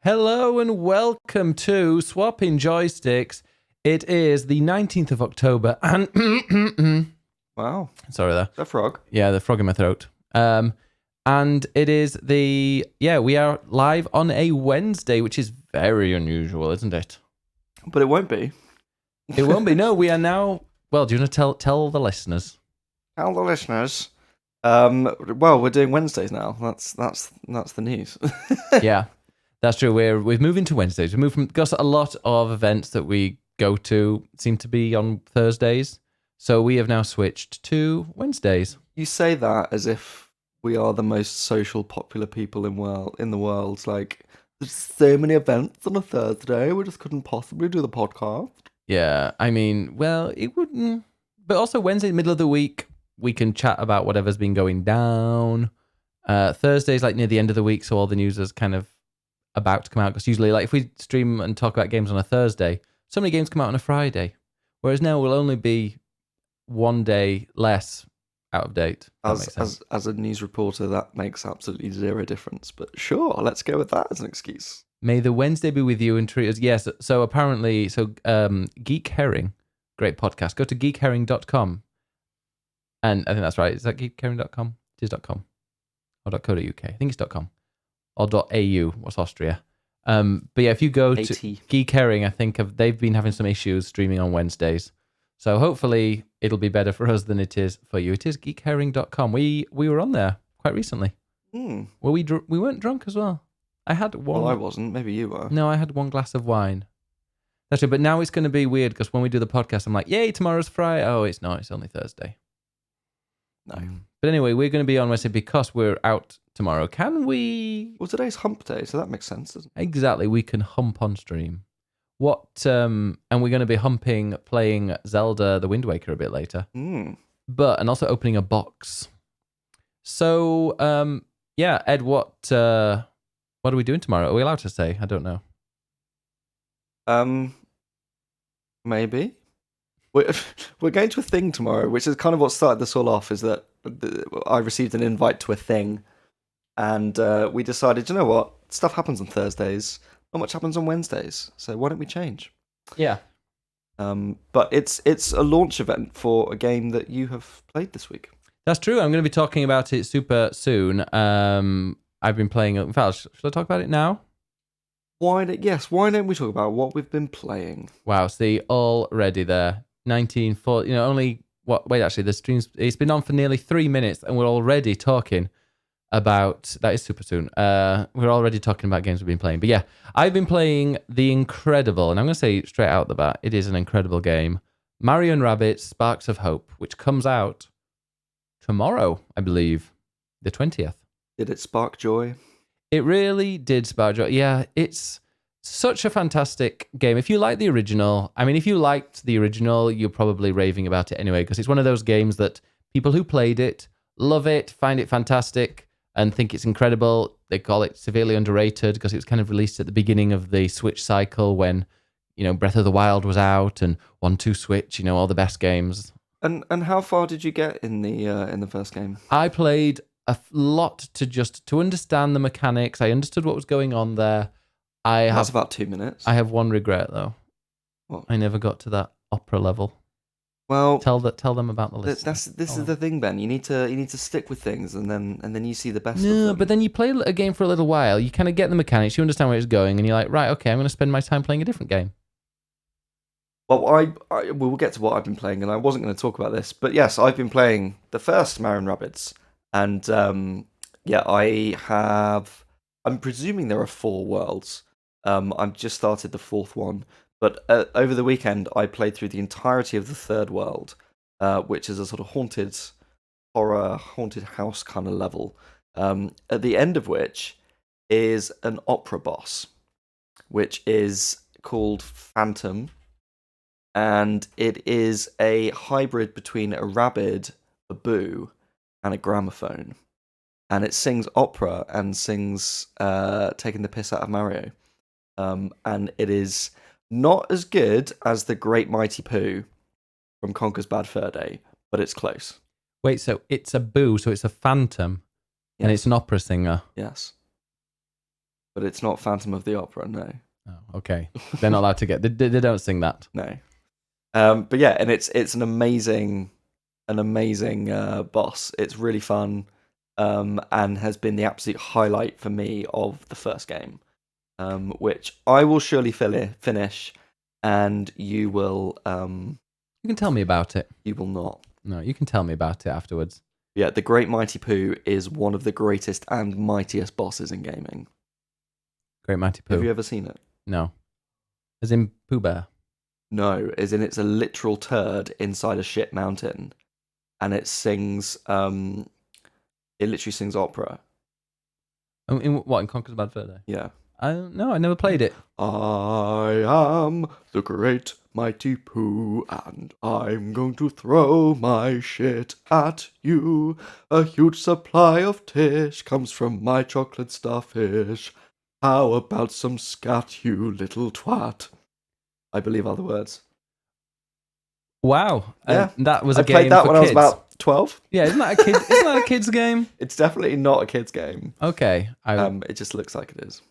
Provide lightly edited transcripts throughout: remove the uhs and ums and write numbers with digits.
Hello and welcome to Swapping Joysticks. It is the 19th of October and... Wow. Sorry there. Is that frog? Yeah, the frog in my throat. And it is we are live on a Wednesday, which is very unusual, isn't it? But it won't be. It won't be. No, we are now... Well, do you want to tell the listeners? Tell the listeners. Well, we're doing Wednesdays now. That's the news. Yeah, that's true. We've moved into Wednesdays. We moved from... Because a lot of events that we go to seem to be on Thursdays. So we have now switched to Wednesdays. You say that as if we are the most social, popular people in the world. Like, there's so many events on a Thursday. We just couldn't possibly do the podcast. Yeah, I mean, well, it wouldn't. But also Wednesday, middle of the week, we can chat about whatever's been going down. Thursday's like near the end of the week, so all the news is kind of about to come out. Because usually, like, if we stream and talk about games on a Thursday, so many games come out on a Friday. Whereas now we'll only be one day less out of date. As a news reporter, that makes absolutely zero difference. But sure, let's go with that as an excuse. May the Wednesday be with you and treat us. Yes, so apparently, Geek Herring, great podcast. Go to geekherring.com. And I think that's right. Is that geekherring.com? It is .com. Or .co.uk. I think it's .com. Or .au. What's Austria? But yeah, if you go to Geek Herring, I think they've been having some issues streaming on Wednesdays. So hopefully it'll be better for us than it is for you. It is geekherring.com. We were on there quite recently. Mm. Well, we weren't drunk as well. I had one. Well, I wasn't. Maybe you were. No, I had one glass of wine. That's it. But now it's going to be weird because when we do the podcast, I'm like, yay, tomorrow's Friday. Oh, it's not. It's only Thursday. No. But anyway, we're going to be on Wednesday because we're out tomorrow. Can we? Well, today's hump day, so that makes sense, doesn't it? Exactly. We can hump on stream. And we're going to be playing Zelda The Wind Waker a bit later. Mm. And also opening a box. So, Ed, what are we doing tomorrow? Are we allowed to say? I don't know. Maybe. We're going to a thing tomorrow, which is kind of what started this all off, is that I received an invite to a thing, and we decided, you know what? Stuff happens on Thursdays. Not much happens on Wednesdays, so why don't we change? Yeah. But it's a launch event for a game that you have played this week. That's true. I'm going to be talking about it super soon. I've been playing. In fact, should I talk about it now? Why don't we talk about what we've been playing? Wow, see, already there. 1940. Only what? Wait, actually, the stream's. It's been on for nearly 3 minutes, and we're already talking about. That is super soon. We're already talking about games we've been playing. But yeah, I've been playing the incredible, and I'm going to say straight out the bat, it is an incredible game. Mario and Rabbids: Sparks of Hope, which comes out tomorrow, I believe, the 20th. Did it spark joy? It really did spark joy. Yeah, it's such a fantastic game. If you like the original, if you liked the original, you're probably raving about it anyway, because it's one of those games that people who played it love it, find it fantastic, and think it's incredible. They call it severely underrated because it was kind of released at the beginning of the Switch cycle when, Breath of the Wild was out and 1-2 Switch, all the best games. And how far did you get in the first game? I played a lot to understand the mechanics. I understood what was going on there. That's about 2 minutes. I have one regret though. What? I never got to that opera level. Well, tell them about the list. This is the thing, Ben. You need to stick with things, and then you see the best. No, of them. But then you play a game for a little while. You kind of get the mechanics. You understand where it's going, and you're like, right, okay, I'm going to spend my time playing a different game. Well, we will get to what I've been playing, and I wasn't going to talk about this, but yes, I've been playing the first Mario and Rabbids, and I'm presuming there are 4 worlds. I've just started the 4th one. But over the weekend, I played through the entirety of the 3rd world, which is a sort of haunted house kind of level, at the end of which is an opera boss, which is called Phantom, and it is a hybrid between a rabbid, a boo, and a gramophone. And it sings opera and sings taking the piss out of Mario. And it is not as good as the Great Mighty Pooh from Conker's Bad Fur Day, but it's close. Wait, so it's a boo, so it's a phantom, and it's an opera singer. Yes. but it's not Phantom of the Opera. No, Oh, okay. They're not allowed to get. They don't sing that. no. But yeah, and it's an amazing boss. It's really fun, and has been the absolute highlight for me of the first game, which I will surely finish, and you will. You can tell me about it. You will not. No, you can tell me about it afterwards. Yeah, the Great Mighty Pooh is one of the greatest and mightiest bosses in gaming. Great Mighty Pooh. Have you ever seen it? No. As in Pooh Bear? No, as in it's a literal turd inside a shit mountain, and it sings. It literally sings opera. In Conker's Bad Fur Day? Yeah. No, I never played it. I am the Great Mighty Pooh, and I'm going to throw my shit at you. A huge supply of tish comes from my chocolate starfish. How about some scat, you little twat? I believe are the words. Wow. Yeah. That was I a game played that for when kids. I was about 12. Yeah, isn't that a kid's game? It's definitely not a kid's game. Okay. It just looks like it is.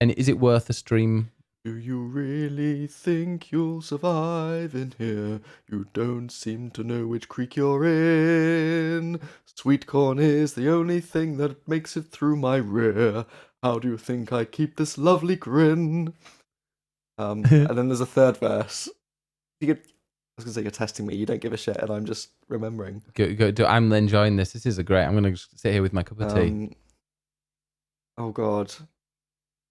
And is it worth a stream? Do you really think you'll survive in here? You don't seem to know which creek you're in. Sweet corn is the only thing that makes it through my rear. How do you think I keep this lovely grin? And then there's a third verse. I was going to say you're testing me. You don't give a shit, and I'm just remembering. I'm enjoying this. This is I'm going to sit here with my cup of tea. Oh, God.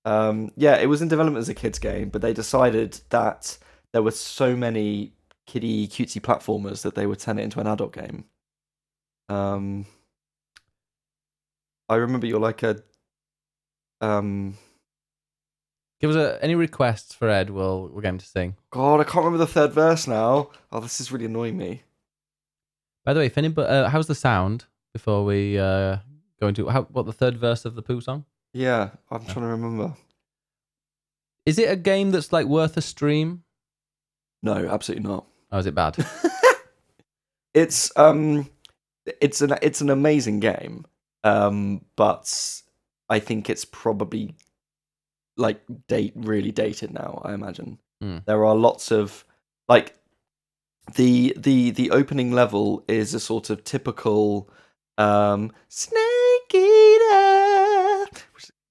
Yeah, it was in development as a kids game, but they decided that there were so many kiddie cutesy platformers that they would turn it into an adult game. I remember you're like a Give us any requests for Ed. We'll get him to sing. God, I can't remember the third verse now. Oh, this is really annoying me. By the way, if anybody, how's the sound before we go into what the third verse of the Pooh song? Yeah, I'm trying to remember. Is it a game that's like worth a stream? No, absolutely not. Oh, is it bad? It's an amazing game, but I think it's probably like really dated now. I imagine there are lots of like the opening level is a sort of typical snake eater.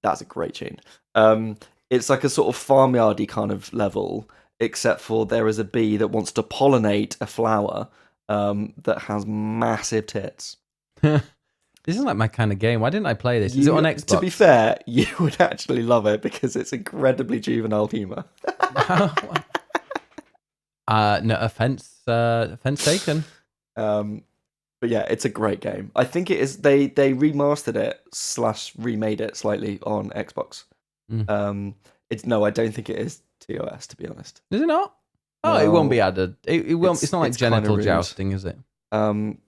That's a great tune. It's like a sort of farmyardy kind of level, except for there is a bee that wants to pollinate a flower that has massive tits. This isn't like my kind of game. Why didn't I play this? Is it on Xbox? To be fair, you would actually love it because it's incredibly juvenile humour. No offense taken. But yeah, it's a great game. I think it is. They remastered it / remade it slightly on Xbox. I don't think it is TOS, to be honest. Is it not? Oh, it won't be added. It won't. It's not like genital jousting, is it?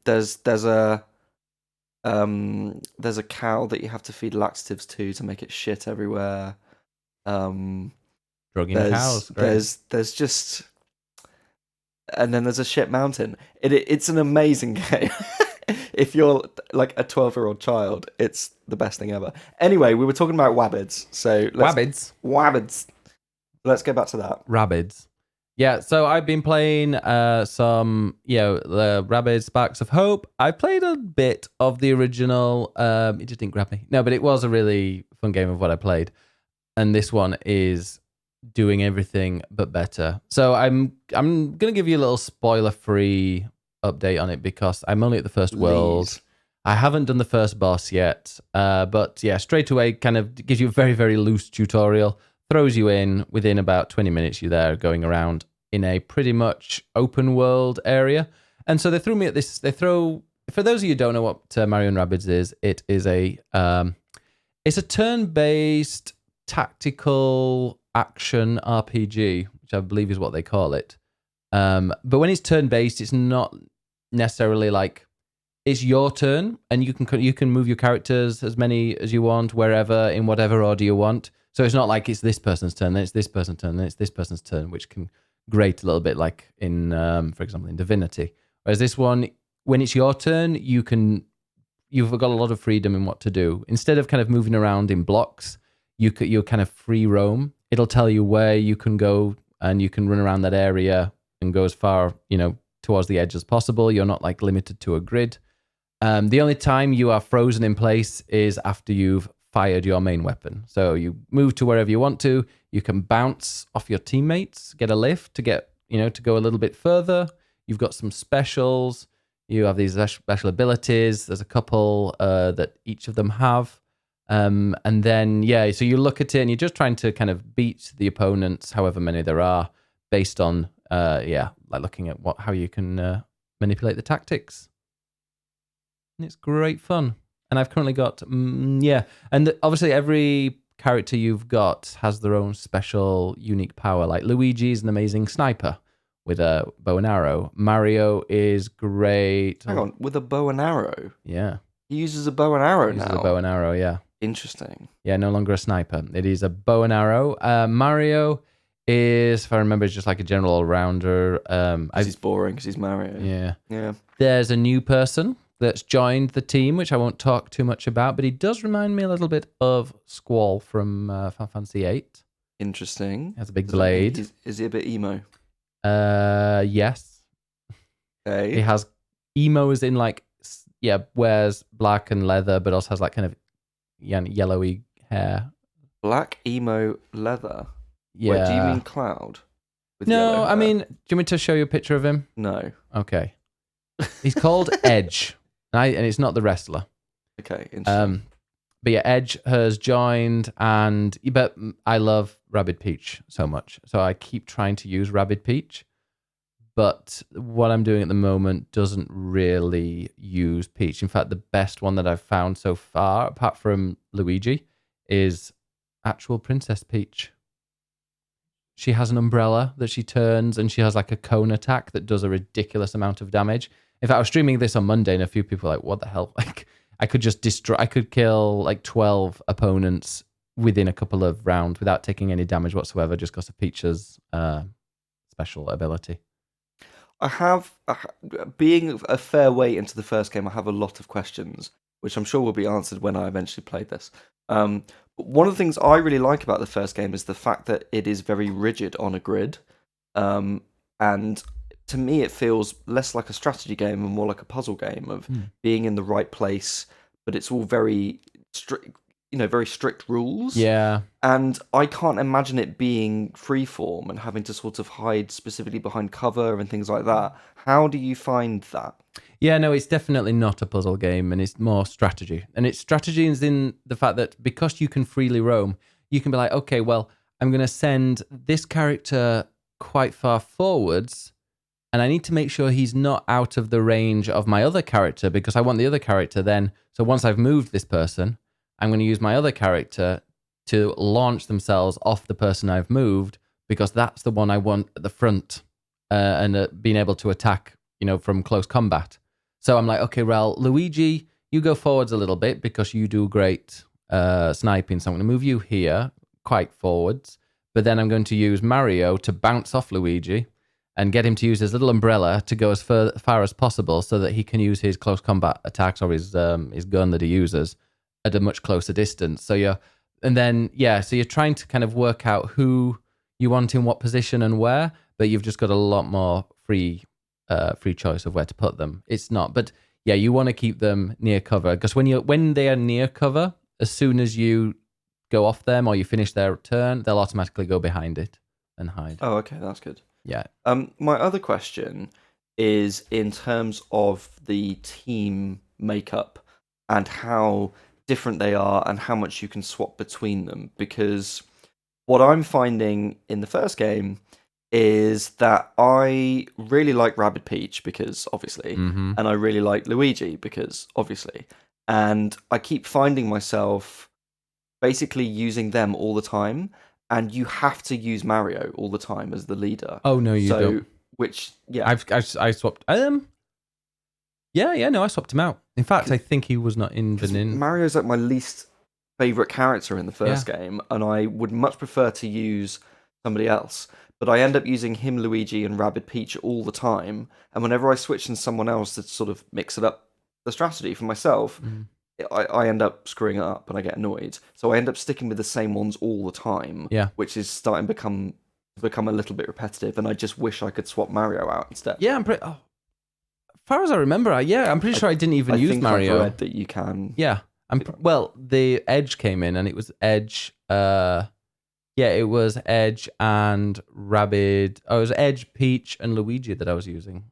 There's a cow that you have to feed laxatives to make it shit everywhere. Drugging cows. Great. There's just, and then there's a shit mountain. It's an amazing game. If you're like a 12-year-old child, it's the best thing ever. Anyway, we were talking about Rabbids, so Rabbids. Let's go back to that. Rabbids. Yeah, so I've been playing some, the Rabbids Sparks of Hope. I played a bit of the original. It just didn't grab me. No, but it was a really fun game of what I played. And this one is doing everything but better. So I'm going to give you a little spoiler-free update on it because I'm only at the first world. I haven't done the first boss yet. But yeah, straight away kind of gives you a very, very loose tutorial. Throws you in within about 20 minutes. You're there going around in a pretty much open world area. And so they threw me at this. For those of you who don't know what Mario and Rabbids is, it is it's a turn-based tactical action RPG, which I believe is what they call it. But when it's turn-based, it's not necessarily like it's your turn, and you can move your characters as many as you want, wherever, in whatever order you want. So it's not like it's this person's turn, then it's this person's turn, then it's this person's turn, which can grate a little bit like in, for example, in Divinity. Whereas this one, when it's your turn, you've got a lot of freedom in what to do. Instead of kind of moving around in blocks, you're kind of free roam. It'll tell you where you can go, and you can run around that area and go as far, towards the edge as possible. You're not like limited to a grid. The only time you are frozen in place is after you've fired your main weapon. So you move to wherever you want to. You can bounce off your teammates, get a lift to get, to go a little bit further. You've got some specials. You have these special abilities. There's a couple that each of them have. And then, so you look at it and you're just trying to kind of beat the opponents, however many there are, based on, like looking at how you can manipulate the tactics. And it's great fun. And I've currently got, and obviously every character you've got has their own special, unique power. Like Luigi's an amazing sniper with a bow and arrow. Mario is great. Hang on, with a bow and arrow? Yeah. He uses a bow and arrow now? He uses a bow and arrow, yeah. Interesting. Yeah, no longer a sniper. It is a bow and arrow. Mario is, if I remember, is just like a general all-rounder. He's boring because he's Mario. Yeah. There's a new person that's joined the team, which I won't talk too much about, but he does remind me a little bit of Squall from Final Fantasy VIII. Interesting. He has a big blade. Is he a bit emo? Yes. Okay. He has emos in wears black and leather, but also has like kind of yellowy hair. Black emo leather? Yeah. Wait, do you mean Cloud? No, I mean, do you want me to show you a picture of him? No. Okay. He's called Edge, and it's not the wrestler. Okay, interesting. But yeah, Edge has joined, but I love Rabbid Peach so much, so I keep trying to use Rabbid Peach. But what I'm doing at the moment doesn't really use Peach. In fact, the best one that I've found so far, apart from Luigi, is actual Princess Peach. She has an umbrella that she turns, and she has like a cone attack that does a ridiculous amount of damage. In fact, I was streaming this on Monday, and a few people were like, what the hell? Like, I could kill like 12 opponents within a couple of rounds without taking any damage whatsoever, just because of Peach's special ability. Being a fair way into the first game, I have a lot of questions, which I'm sure will be answered when I eventually play this. One of the things I really like about the first game is the fact that it is very rigid on a grid. And to me, it feels less like a strategy game and more like a puzzle game of being in the right place, but it's all very strict, very strict rules. Yeah. And I can't imagine it being freeform and having to sort of hide specifically behind cover and things like that. How do you find that? Yeah, no, it's definitely not a puzzle game, and it's more strategy. And its strategy is in the fact that because you can freely roam, you can be like, okay, well, I'm going to send this character quite far forwards, and I need to make sure he's not out of the range of my other character, because I want the other character then. So once I've moved this person, I'm going to use my other character to launch themselves off the person I've moved, because that's the one I want at the front and being able to attack, from close combat. So I'm like, okay, well, Luigi, you go forwards a little bit because you do great sniping. So I'm going to move you here quite forwards. But then I'm going to use Mario to bounce off Luigi and get him to use his little umbrella to go as far as possible so that he can use his close combat attacks or his gun that he uses at a much closer distance. So you're trying to kind of work out who you want in what position and where, but you've just got a lot more free choice of where to put them. It's not, but yeah, you want to keep them near cover, because when they are near cover, as soon as you go off them or you finish their turn, they'll automatically go behind it and hide. Oh, okay, that's good. Yeah. My other question is in terms of the team makeup and how different they are and how much you can swap between them, because what I'm finding in the first game is that I really like Rabbid Peach because obviously, and I really like Luigi because obviously, and I keep finding myself basically using them all the time, and you have to use Mario all the time as the leader. Oh no, you don't. Which I swapped. I swapped him out. In fact, I think he was not even in. Mario's like my least favorite character in the first game, and I would much prefer to use somebody else. But I end up using him, Luigi, and Rabbid Peach all the time. And whenever I switch in someone else to sort of mix it up the strategy for myself, I end up screwing it up and I get annoyed. So I end up sticking with the same ones all the time. Yeah. Which is starting to become a little bit repetitive, and I just wish I could swap Mario out instead. Yeah, I'm pretty. Oh, as far as I remember, I'm pretty sure I didn't even use Mario. I've read that you can. Yeah, well, the Edge came in, and it was Edge. It was Edge and Rabbid. Oh, it was Edge, Peach, and Luigi that I was using,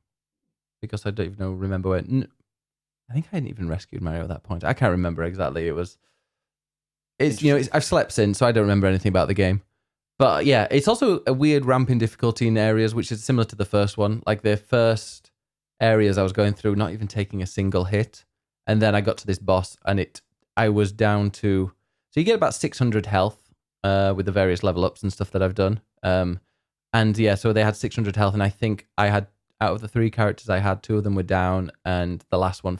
because I don't even remember where. I think I hadn't even rescued Mario at that point. I can't remember exactly. I've slept since, so I don't remember anything about the game. But yeah, it's also a weird ramp in difficulty in areas, which is similar to the first one. Like the first areas I was going through, not even taking a single hit. And then I got to this boss, and I was down to... So you get about 600 health with the various level ups and stuff that I've done. And yeah, so they had 600 health, and I think I had, out of the 3 characters I had, 2 of them were down, and the last one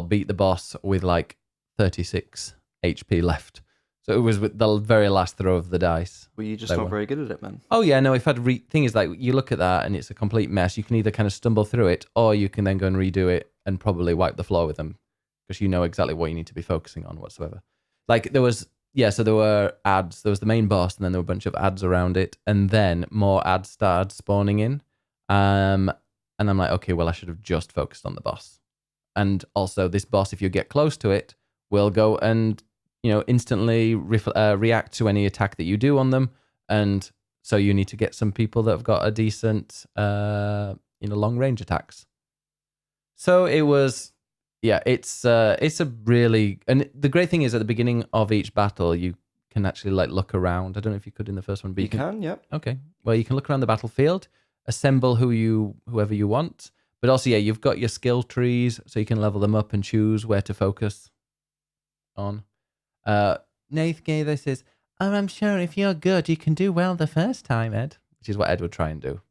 beat the boss with like 36 HP left. So it was with the very last throw of the dice. Were you just not very good at it, man? Oh yeah, no. Thing is, like, you look at that and it's a complete mess. You can either kind of stumble through it, or you can then go and redo it and probably wipe the floor with them, because you know exactly what you need to be focusing on whatsoever. Like there were ads. There was the main boss, and then there were a bunch of ads around it, and then more ads started spawning in. And I'm like, okay, well, I should have just focused on the boss. And also, this boss, if you get close to it, will go and instantly react to any attack that you do on them, and so you need to get some people that have got a decent, long range attacks. So it was, it's a really, and the great thing is at the beginning of each battle you can actually like look around. I don't know if you could in the first one, but you can, yeah. Okay, well, you can look around the battlefield, assemble whoever you want, but also you've got your skill trees, so you can level them up and choose where to focus on. Nath Gaither says, I'm sure if you're good, you can do well the first time, Ed. Which is what Ed would try and do.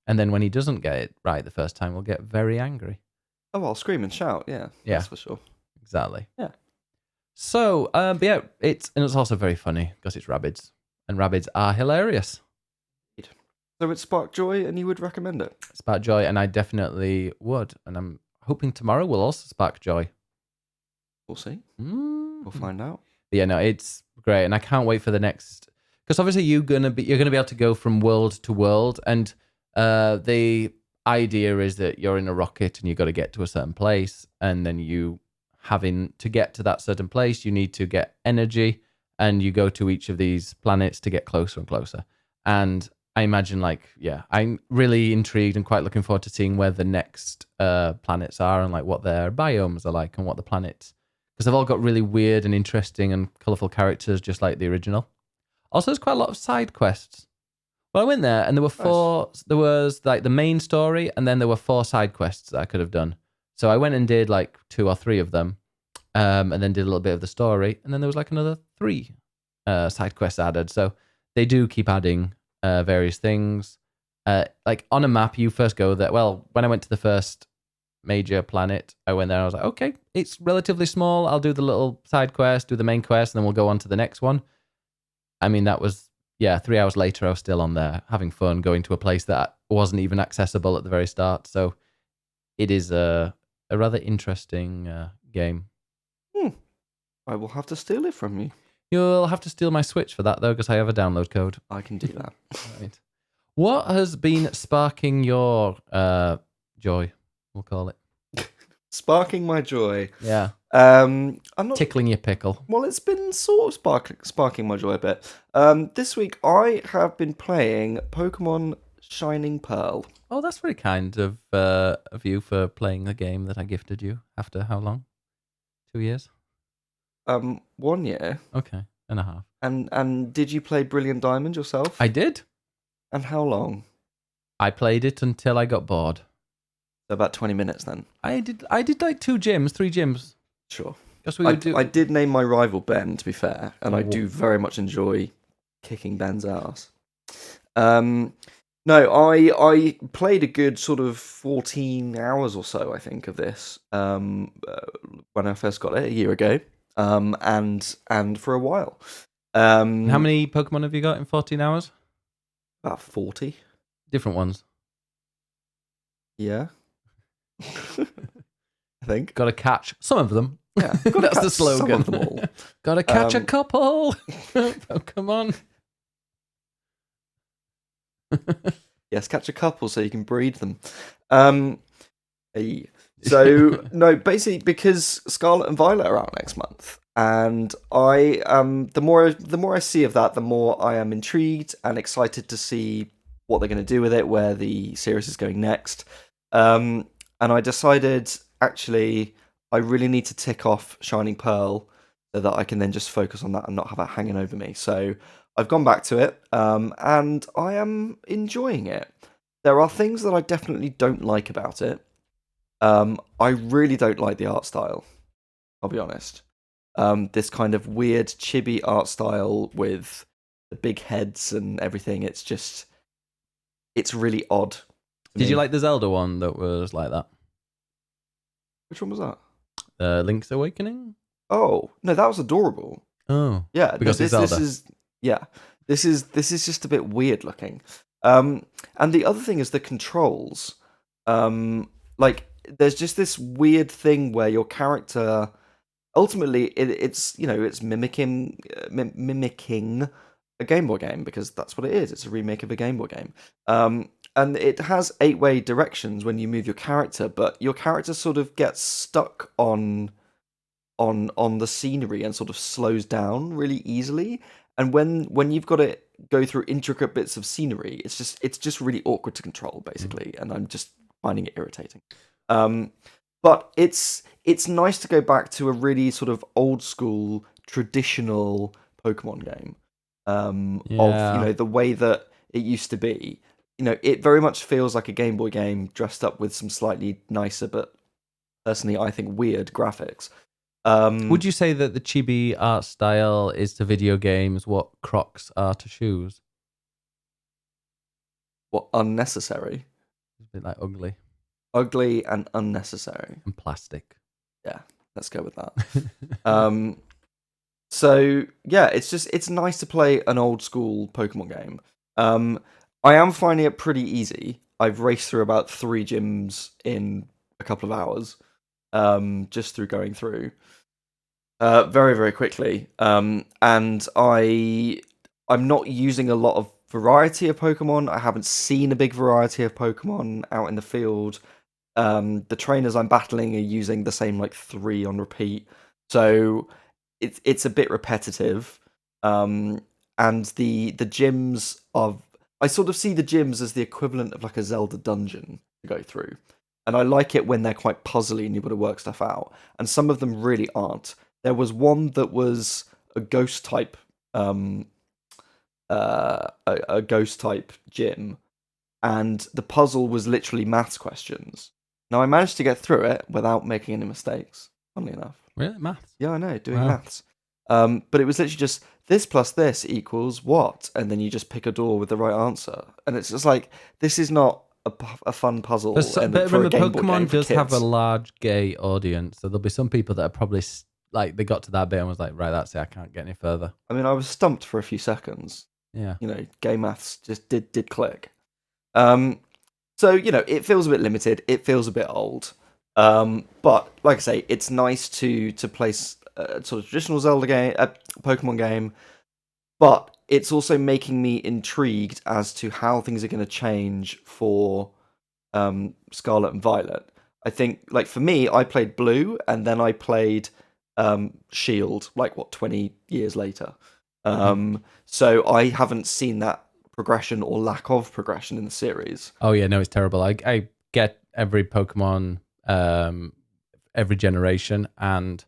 And then when he doesn't get it right the first time, we'll get very angry. Oh, I'll scream and shout, yeah. That's for sure. Exactly. Yeah. So, it's also very funny, because it's Rabbids. And Rabbids are hilarious. So it sparked joy, and you would recommend it? Spark joy, and I definitely would. And I'm hoping tomorrow will also spark joy. We'll see. Mm-hmm. We'll find out. But yeah, no, it's great, and I can't wait for the next, because obviously you're gonna be able to go from world to world, and the idea is that you're in a rocket and you've got to get to a certain place, and then to get to that certain place, you need to get energy, and you go to each of these planets to get closer and closer. And I imagine, I'm really intrigued and quite looking forward to seeing where the next planets are, and like what their biomes are like, and what the planets, because they've all got really weird and interesting and colourful characters, just like the original. Also, there's quite a lot of side quests. Well, I went there, and there were 4. Nice. There was like the main story, and then there were 4 side quests that I could have done. So I went and did like 2 or 3 of them, and then did a little bit of the story, and then there was like another 3 side quests added. So they do keep adding various things. Like on a map, you first go there. Well, when I went to the first major planet, I went there and I was like, okay, it's relatively small. I'll do the little side quest, do the main quest, and then we'll go on to the next one. I mean, that was, 3 hours later, I was still on there having fun, going to a place that wasn't even accessible at the very start. So it is a rather interesting game. I will have to steal it from you. You'll have to steal my Switch for that, though, because I have a download code. I can do that. Right. What has been sparking your joy? We'll call it. Sparking my joy. Yeah. I'm not tickling your pickle. Well, it's been sort of sparking my joy a bit. This week I have been playing Pokemon Shining Pearl. Oh, that's very kind of you for playing the game that I gifted you. After how long? 2 years? 1 year. Okay, and a half. And did you play Brilliant Diamond yourself? I did. And how long? I played it until I got bored. So about 20 minutes then. I did like 3 gyms. Sure. I did name my rival Ben, to be fair, and I do very much enjoy kicking Ben's ass. No, I played a good sort of 14 hours or so, I think, of this when I first got it a year ago, and for a while. How many Pokemon have you got in 14 hours? About 40. Different ones? Yeah. I think. Got to catch some of them. Yeah, gotta That's the catch some slogan. of them all. Gotta catch a couple. Pokemon. Yes, catch a couple so you can breed them. So no, basically because Scarlet and Violet are out next month, and the more I see of that, the more I am intrigued and excited to see what they're going to do with it, where the series is going next. And I decided actually I really need to tick off Shining Pearl so that I can then just focus on that and not have it hanging over me. So I've gone back to it, and I am enjoying it. There are things that I definitely don't like about it. I really don't like the art style. I'll be honest. This kind of weird chibi art style with the big heads and everything. It's really odd. Did you like the Zelda one that was like that? Which one was that? Link's Awakening? Oh no, that was adorable. Oh, Yeah, because this is this is just a bit weird looking. And the other thing is the controls. Like there's just this weird thing where your character ultimately it's mimicking a Game Boy game, because that's what it is. It's a remake of a Game Boy game. And it has 8-way directions when you move your character, but your character sort of gets stuck on the scenery and sort of slows down really easily. And when you've got to go through intricate bits of scenery, it's just really awkward to control, basically, and I'm just finding it irritating. But it's nice to go back to a really sort of old school traditional Pokemon game, of the way that it used to be. It very much feels like a Game Boy game dressed up with some slightly nicer, but personally I think weird graphics. Would you say that the chibi art style is to video games what Crocs are to shoes? What, unnecessary? It's a bit like Ugly and unnecessary. and plastic. Yeah, let's go with that. So yeah, it's nice to play an old school Pokemon game. I am finding it pretty easy. I've raced through about 3 gyms in a couple of hours, just through going through. Very, very quickly. And I'm not using a lot of variety of Pokemon. I haven't seen a big variety of Pokemon out in the field. The trainers I'm battling are using the same like 3 on repeat. So it's a bit repetitive. And the gyms I sort of see the gyms as the equivalent of like a Zelda dungeon to go through. And I like it when they're quite puzzly and you've got to work stuff out. And some of them really aren't. There was one that was a ghost type, a ghost type gym, and the puzzle was literally maths questions. Now I managed to get through it without making any mistakes. Funnily enough. Really, maths? Yeah, I know, doing Wow. maths. But it was literally just this plus this equals what, and then you just pick a door with the right answer, and it's just like this is not a fun puzzle. But for a remember, Game Boy Pokemon game for does have a kids. large gay audience, so there'll be some people that are probably like they got to that bit and was like, right, that's it, I can't get any further. I mean, I was stumped for a few seconds. Yeah. Gay maths just did click. So it feels a bit limited. It feels a bit old. But like I say, it's nice to play a sort of traditional Zelda game, a Pokemon game. But it's also making me intrigued as to how things are going to change for Scarlet and Violet. I think, like for me, I played Blue and then I played Shield, 20 years later. So I haven't seen that progression or lack of progression in the series. Oh yeah, no, it's terrible. I get every Pokemon, every generation, and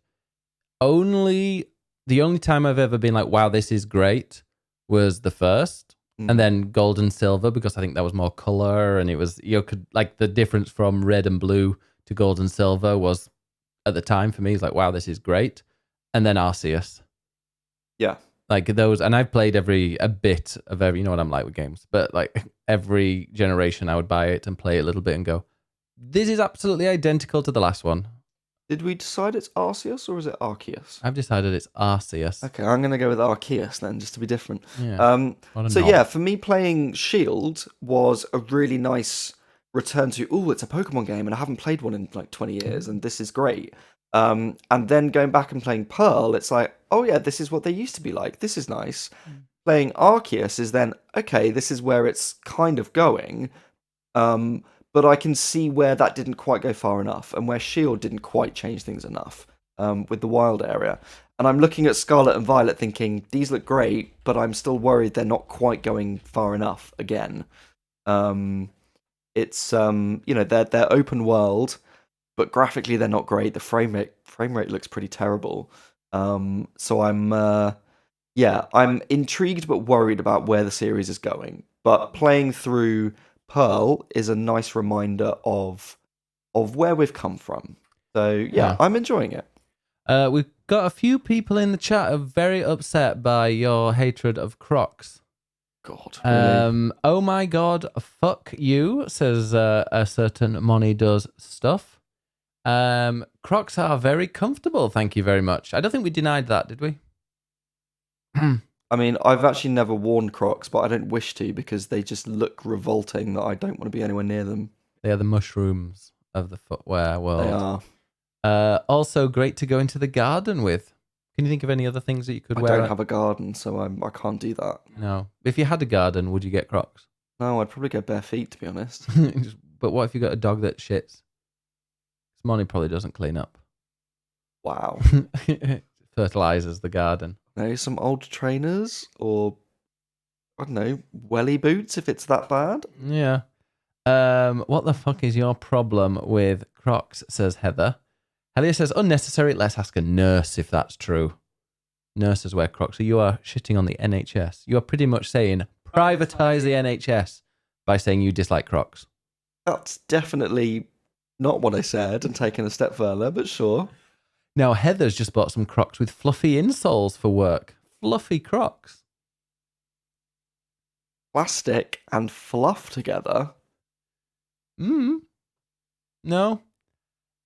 the only time I've ever been like, wow, this is great, was the first, and then Gold and Silver, because I think that was more color, and it was could like the difference from Red and Blue to Gold and Silver was at the time for me, it's like, wow, this is great, and then Arceus. Yeah. Like those, and I've played a bit of every, you know what I'm like with games, but like every generation I would buy it and play it a little bit and go, this is absolutely identical to the last one. Did we decide it's Arceus or is it Arceus? I've decided it's Arceus. Okay, I'm going to go with Arceus then, just to be different. Yeah. Yeah, for me playing Shield was a really nice return to, it's a Pokemon game and I haven't played one in like 20 years and this is great. And then going back and playing Pearl, it's like, oh yeah, this is what they used to be like. This is nice. Playing Arceus is then, okay, this is where it's kind of going. But I can see where that didn't quite go far enough, and where Shield didn't quite change things enough with the wild area. And I'm looking at Scarlet and Violet thinking, these look great, but I'm still worried they're not quite going far enough again. It's they're open world, but graphically they're not great. The frame rate looks pretty terrible. So I'm intrigued but worried about where the series is going. But playing through Pearl is a nice reminder of where we've come from. So yeah. I'm enjoying it. We've got a few people in the chat who are very upset by your hatred of Crocs. God, really? Oh my God, fuck you, says a certain Moni Does Stuff. Crocs are very comfortable, thank you very much. I don't think we denied that, did we? I mean, I've actually never worn Crocs, but I don't wish to because they just look revolting that I don't want to be anywhere near them. They are the mushrooms of the footwear world. They are. Also great to go into the garden with. Can you think of any other things that you could wear? I don't have a garden, so I can't do that. No. If you had a garden, would you get Crocs? No, I'd probably go bare feet, to be honest. But what if you got a dog that shits? Money probably doesn't clean up. Wow. Fertilizes the garden. No, some old trainers or, I don't know, welly boots if it's that bad. Yeah. What the fuck is your problem with Crocs, says Heather. Helia says, unnecessary. Let's ask a nurse if that's true. Nurses wear Crocs. So you are shitting on the NHS. You are pretty much saying privatize the NHS by saying you dislike Crocs. That's definitely not what I said and taken a step further, but sure. Now, Heather's just bought some Crocs with fluffy insoles for work. Fluffy Crocs. Plastic and fluff together? No.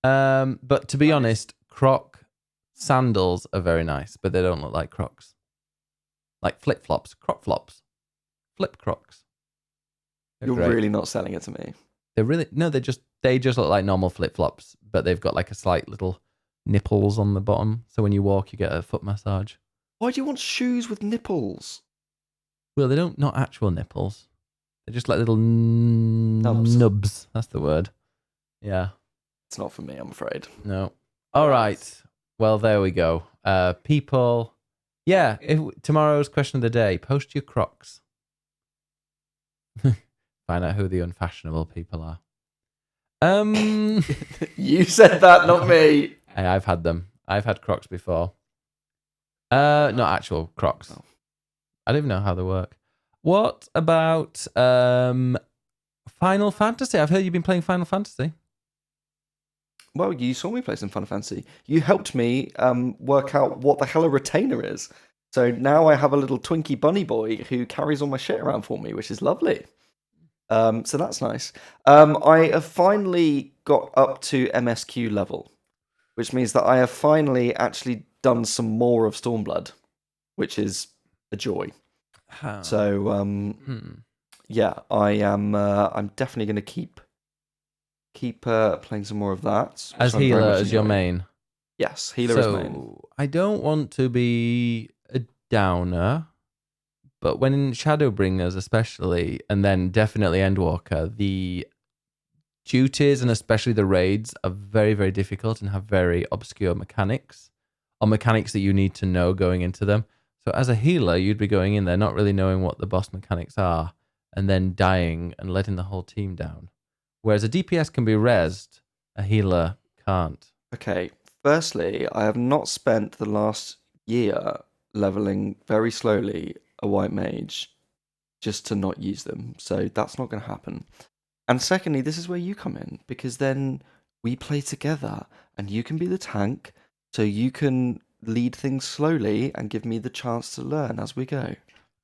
But to be honest, Croc sandals are very nice, but they don't look like Crocs. Like flip-flops, Croc flops, flip Crocs. You're really not selling it to me. They just look like normal flip-flops, but they've got like a slight little nipples on the bottom. So when you walk, you get a foot massage. Why do you want shoes with nipples? Well, not actual nipples. They're just like little nubs. That's the word. Yeah. It's not for me, I'm afraid. No. All right. Well, there we go. People. Yeah. Tomorrow's question of the day. Post your Crocs. Find out who the unfashionable people are. You said that, not me. Hey, I've had them. I've had Crocs before. Not actual Crocs. Oh. I don't even know how they work. What about Final Fantasy? I've heard you've been playing Final Fantasy. Well, you saw me play some Final Fantasy. You helped me work out what the hell a retainer is. So now I have a little Twinkie bunny boy who carries all my shit around for me, which is lovely. So that's nice. I have finally got up to MSQ level, which means that I have finally actually done some more of Stormblood, which is a joy. So yeah, I am. I'm definitely going to keep playing some more of that. As healer, as your main. Yes, healer as main. I don't want to be a downer, but when in Shadowbringers especially, and then definitely Endwalker, the duties and especially the raids are very, very difficult and have very obscure mechanics, or mechanics that you need to know going into them. So as a healer, you'd be going in there not really knowing what the boss mechanics are, and then dying and letting the whole team down. Whereas a DPS can be rezzed, a healer can't. Okay, firstly, I have not spent the last year leveling very slowly a white mage just to not use them. So that's not going to happen. And secondly, this is where you come in, because then we play together and you can be the tank, so you can lead things slowly and give me the chance to learn as we go.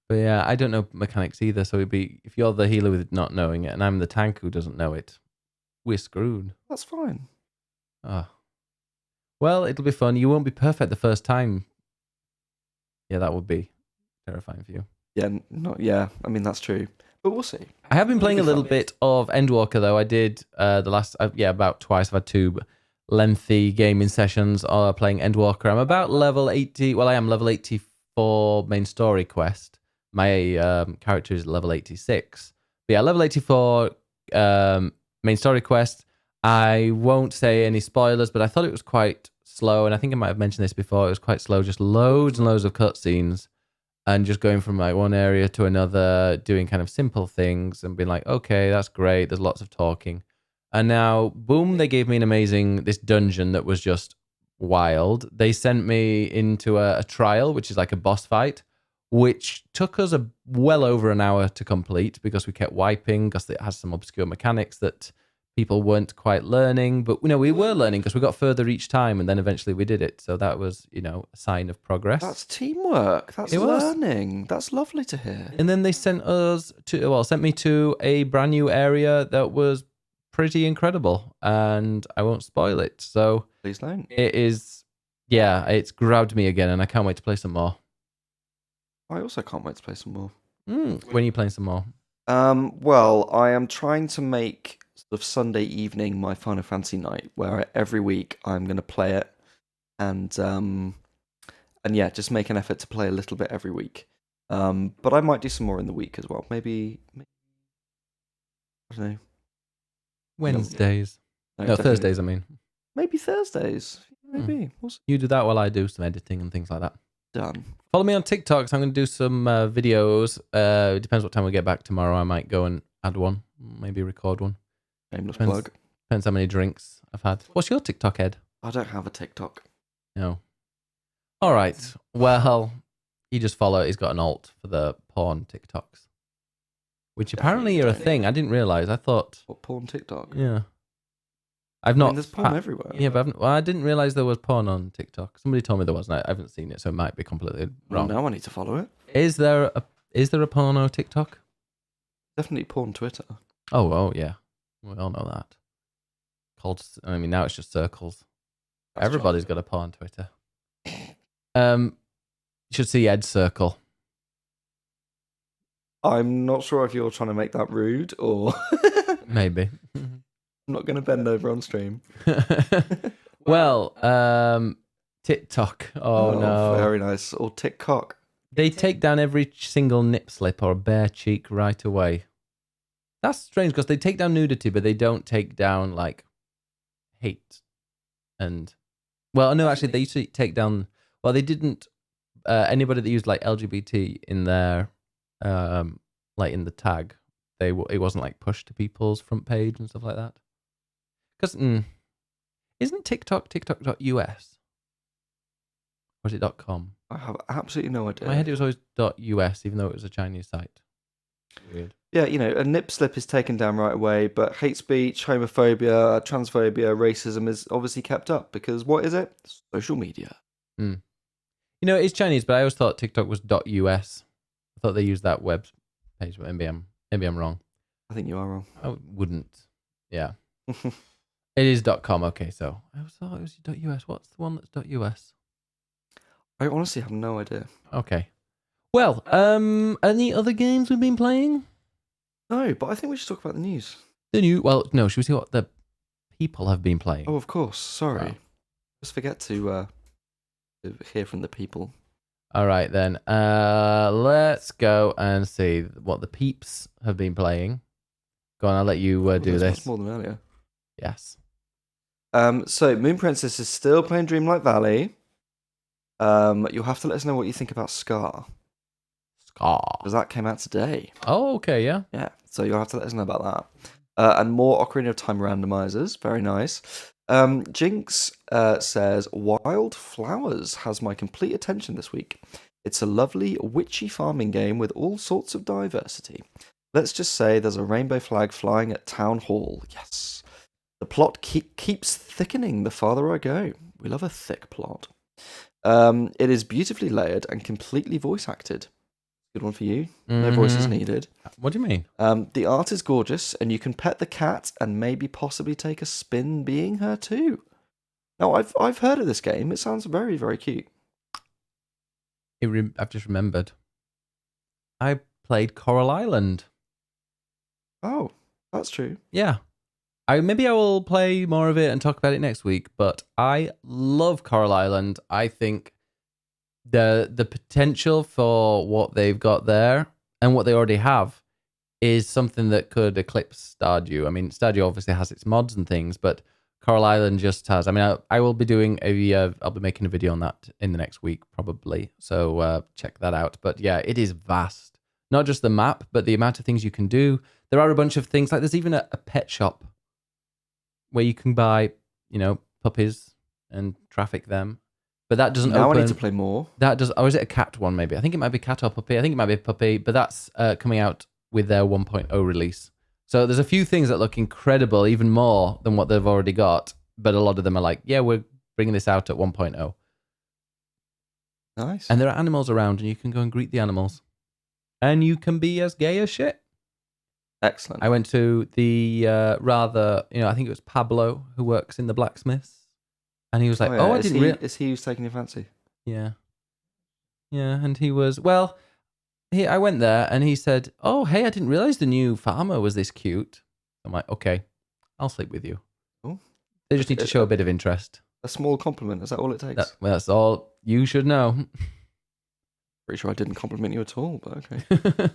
But yeah, I don't know mechanics either, so it'd be, if you're the healer with not knowing it and I'm the tank who doesn't know it, we're screwed. That's fine. Oh. Well, it'll be fun. You won't be perfect the first time. Yeah, that would be terrifying for you. Yeah, I mean, that's true. But we'll see. I have been playing a little bit of Endwalker, though. I did the last, about twice. I've had two. lengthy gaming sessions or playing Endwalker. I'm about level 80. Well, I am level 84 main story quest. My character is level 86. But yeah, level 84 main story quest. I won't say any spoilers, but I thought it was quite slow. And I think I might have mentioned this before. It was quite slow, just loads and loads of cutscenes. And just going from like one area to another, doing kind of simple things and being like, okay, that's great. There's lots of talking. And now, boom, they gave me this dungeon that was just wild. They sent me into a trial, which is like a boss fight, which took us well over an hour to complete because we kept wiping because it has some obscure mechanics that people weren't quite learning. But, we were learning because we got further each time and then eventually we did it. So that was, a sign of progress. That's teamwork. That's learning. That's lovely to hear. And then they sent me to a brand new area that was pretty incredible, and I won't spoil it. So please don't. It is, it's grabbed me again, and I can't wait to play some more. I also can't wait to play some more. When are you playing some more? Well, I am trying to make sort of Sunday evening my Final Fantasy night, where every week I'm going to play it, and yeah, just make an effort to play a little bit every week. But I might do some more in the week as well. Maybe I don't know. Wednesdays. No, Thursdays, I mean. Maybe Thursdays. Maybe. You do that while I do some editing and things like that. Done. Follow me on TikTok, so I'm going to do some videos. It depends what time we get back tomorrow. I might go and add one, maybe record one. Shameless plug. Depends how many drinks I've had. What's your TikTok, Ed? I don't have a TikTok. No. All right. Well, you just follow. He's got an alt for the porn TikToks, which apparently are a thing. I didn't realize. I thought. What, porn TikTok? Yeah. I've not. There's porn everywhere. Yeah, but I didn't realize there was porn on TikTok. Somebody told me there was, and I haven't seen it, so it might be completely wrong. Well, now I need to follow it. Is there a porno TikTok? Definitely porn Twitter. Oh yeah. We all know that. Now it's just circles. Everybody's got a porn Twitter. You should see Ed's circle. I'm not sure if you're trying to make that rude or maybe. I'm not going to bend over on stream. Well, TikTok. Oh no. Very nice. Or TikTok. They take down every single nip slip or bare cheek right away. That's strange because they take down nudity, but they don't take down like hate and. Well, no, actually, they used to take down. Well, they didn't. Anybody that used like LGBT in their, like in the tag, it wasn't like pushed to people's front page and stuff like that. Because isn't TikTok.us? Or is it .com? I have absolutely no idea. In my head, it was always .us, even though it was a Chinese site. Weird. Yeah, a nip slip is taken down right away, but hate speech, homophobia, transphobia, racism is obviously kept up because what is it? Social media. It's Chinese, but I always thought TikTok was .us. I thought they used that web page, but maybe I'm wrong. I think you are wrong. I wouldn't. Yeah. It is .com. Okay, so I always thought it was .us. What's the one that's .us? I honestly have no idea. Okay. Well, any other games we've been playing? No, but I think we should talk about the news. Well, no, should we see what the people have been playing? Oh, of course. Sorry. Wow. Just forget to hear from the people. All right, then. Let's go and see what the peeps have been playing. Go on, I'll let you do this. Much more than earlier. Yes. So, Moon Princess is still playing Dreamlight Valley. You'll have to let us know what you think about Scar. Because that came out today. Oh, okay, yeah. Yeah, so you'll have to let us know about that. And more Ocarina of Time randomizers. Very nice. Jinx says, Wild Flowers has my complete attention this week. It's a lovely, witchy farming game with all sorts of diversity. Let's just say there's a rainbow flag flying at Town Hall. Yes. The plot keeps thickening the farther I go. We love a thick plot. It is beautifully layered and completely voice acted. Good one for you. No voices needed. What do you mean? The art is gorgeous, and you can pet the cat and maybe possibly take a spin being her too. Now, I've heard of this game. It sounds very, very cute. I've just remembered. I played Coral Island. Oh, that's true. Yeah. Maybe I will play more of it and talk about it next week. But I love Coral Island. I think the potential for what they've got there and what they already have is something that could eclipse Stardew. I mean, Stardew obviously has its mods and things, but Coral Island just has. I mean, I will be doing I'll be making a video on that in the next week probably. So check that out. But yeah, it is vast. Not just the map, but the amount of things you can do. There are a bunch of things like there's even a pet shop where you can buy, puppies and traffic them. But that doesn't now open. I need to play more. That does. Or is it a cat one? Maybe I think it might be cat or puppy. I think it might be a puppy, but that's coming out with their 1.0 release. So there's a few things that look incredible, even more than what they've already got. But a lot of them are like, yeah, we're bringing this out at 1.0. Nice. And there are animals around, and you can go and greet the animals, and you can be as gay as shit. Excellent. I went to the I think it was Pablo who works in the blacksmiths. And he was like, I didn't realize. Is he who's taking your fancy? Yeah. Yeah, and he was, I went there and he said, oh, hey, I didn't realize the new farmer was this cute. I'm like, okay, I'll sleep with you. Oh. They just need to show a bit of interest. A small compliment, is that all it takes? That's all you should know. Pretty sure I didn't compliment you at all, but okay.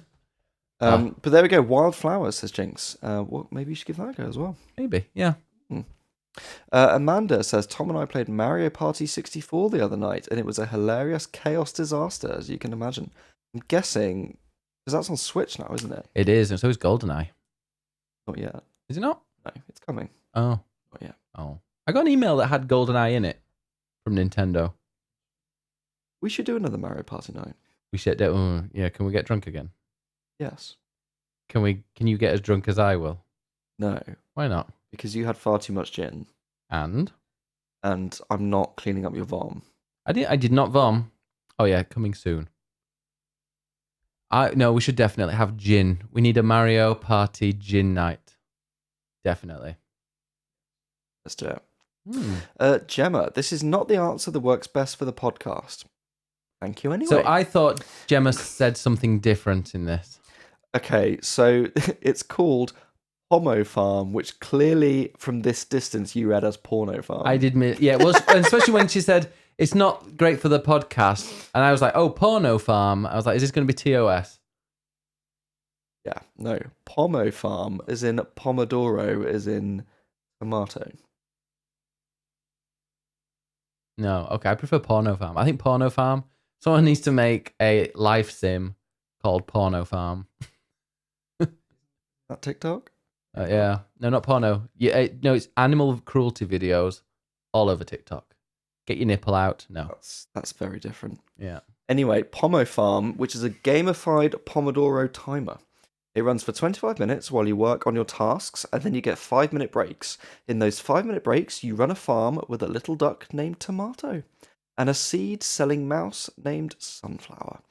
But there we go, Wildflowers, says Jinx. Maybe you should give that a go as well. Maybe, yeah. Amanda says, Tom and I played Mario Party 64 the other night, and it was a hilarious chaos disaster, as you can imagine. I'm guessing, because that's on Switch now, isn't it? It is, and so is GoldenEye. Not yet. Is it not? No, it's coming. Oh. Not yet. Oh. I got an email that had GoldenEye in it from Nintendo. We should do another Mario Party night. We should do. Yeah, can we get drunk again? Yes. Can you get as drunk as I will? No. Why not? Because you had far too much gin. And I'm not cleaning up your vom. I did not vom. Oh yeah, coming soon. No, we should definitely have gin. We need a Mario Party gin night. Definitely. Let's do it. Gemma, this is not the answer that works best for the podcast. Thank you anyway. So I thought Gemma said something different in this. Okay, so it's called Homo Farm, which clearly from this distance you read as Porno Farm. I did, yeah. Well, especially when she said it's not great for the podcast, and I was like, oh, Porno Farm. I was like, is this going to be TOS? Yeah, no. Pomo Farm, as in Pomodoro, as in tomato. No, okay, I prefer Porno Farm. I think Porno Farm. Someone needs to make a life sim called Porno Farm. That TikTok? Yeah, no, not porno. Yeah, no, it's animal cruelty videos all over TikTok. Get your nipple out. No, that's very different. Yeah. Anyway, Pomo Farm, which is a gamified Pomodoro timer. It runs for 25 minutes while you work on your tasks, and then you get 5-minute breaks. In those 5-minute breaks, you run a farm with a little duck named Tomato and a seed-selling mouse named Sunflower.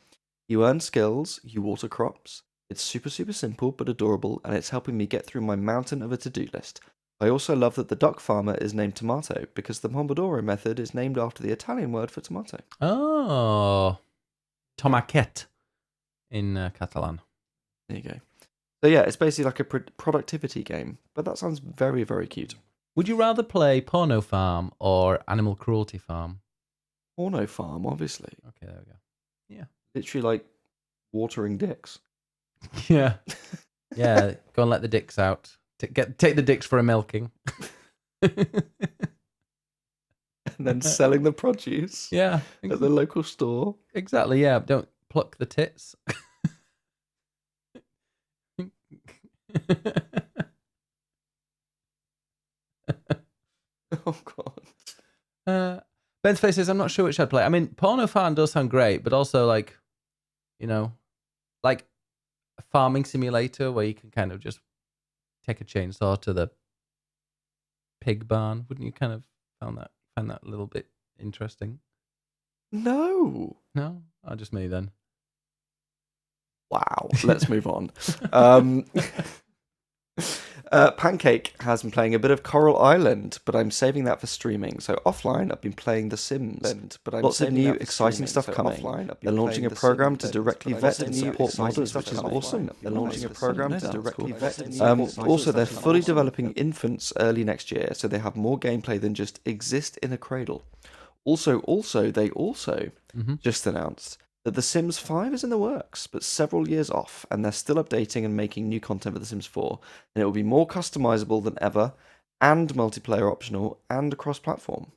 You earn skills, you water crops. It's super, super simple but adorable, and it's helping me get through my mountain of a to-do list. I also love that the duck farmer is named Tomato, because the Pomodoro method is named after the Italian word for tomato. Oh, tomaquet in Catalan. There you go. So yeah, it's basically like a productivity game, but that sounds very, very cute. Would you rather play Porno Farm or Animal Cruelty Farm? Porno Farm, obviously. Okay, there we go. Yeah. Literally like watering dicks. Yeah. Yeah, go and let the dicks out. Take the dicks for a milking. And then selling the produce. Yeah. At the local store. Exactly, yeah. Don't pluck the tits. Oh, God. Ben's face says, I'm not sure which I'd play. I mean, Porno Farm does sound great, but also like, like a farming simulator where you can kind of just take a chainsaw to the pig barn. Wouldn't you kind of find that a little bit interesting? No. No? Oh, just me then. Wow. Let's move on. Pancake has been playing a bit of Coral Island, but I'm saving that for streaming. So offline, I've been playing The Sims. Lots of new exciting stuff coming. They're launching a program to directly vet and support modders, which is awesome. They're launching a program to directly vet and support Also, they're fully developing infants early next year, so they have more gameplay than just exist in a cradle. Also, they just announced that The Sims 5 is in the works, but several years off, and they're still updating and making new content for The Sims 4, and it will be more customizable than ever, and multiplayer optional, and cross-platform.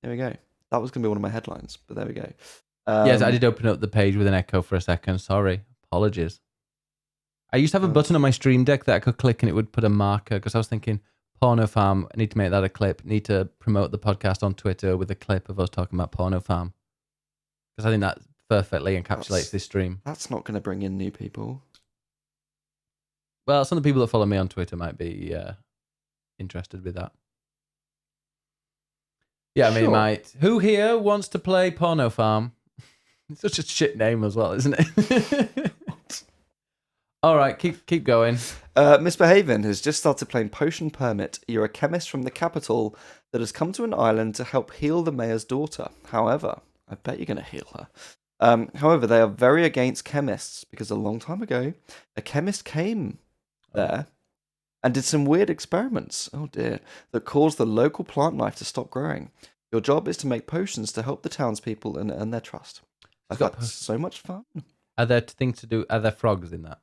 There we go. That was going to be one of my headlines, but there we go. Yes, I did open up the page with an echo for a second. Sorry. Apologies. I used to have a button on my Stream Deck that I could click and it would put a marker, because I was thinking, Porno Farm, I need to make that a clip. Need to promote the podcast on Twitter with a clip of us talking about Porno Farm. Because I think that perfectly encapsulates this stream. That's not going to bring in new people. Well, some of the people that follow me on Twitter might be interested with that. Yeah, I mean, it might. Who here wants to play Porno Farm? It's such a shit name as well, isn't it? All right, keep going. Misbehaving has just started playing Potion Permit. You're a chemist from the capital that has come to an island to help heal the mayor's daughter. However, I bet you're going to heal her. However, they are very against chemists because a long time ago, a chemist came there and did some weird experiments, oh dear, that caused the local plant life to stop growing. Your job is to make potions to help the townspeople and earn their trust. I've got so much fun. Are there things to do? Are there frogs in that?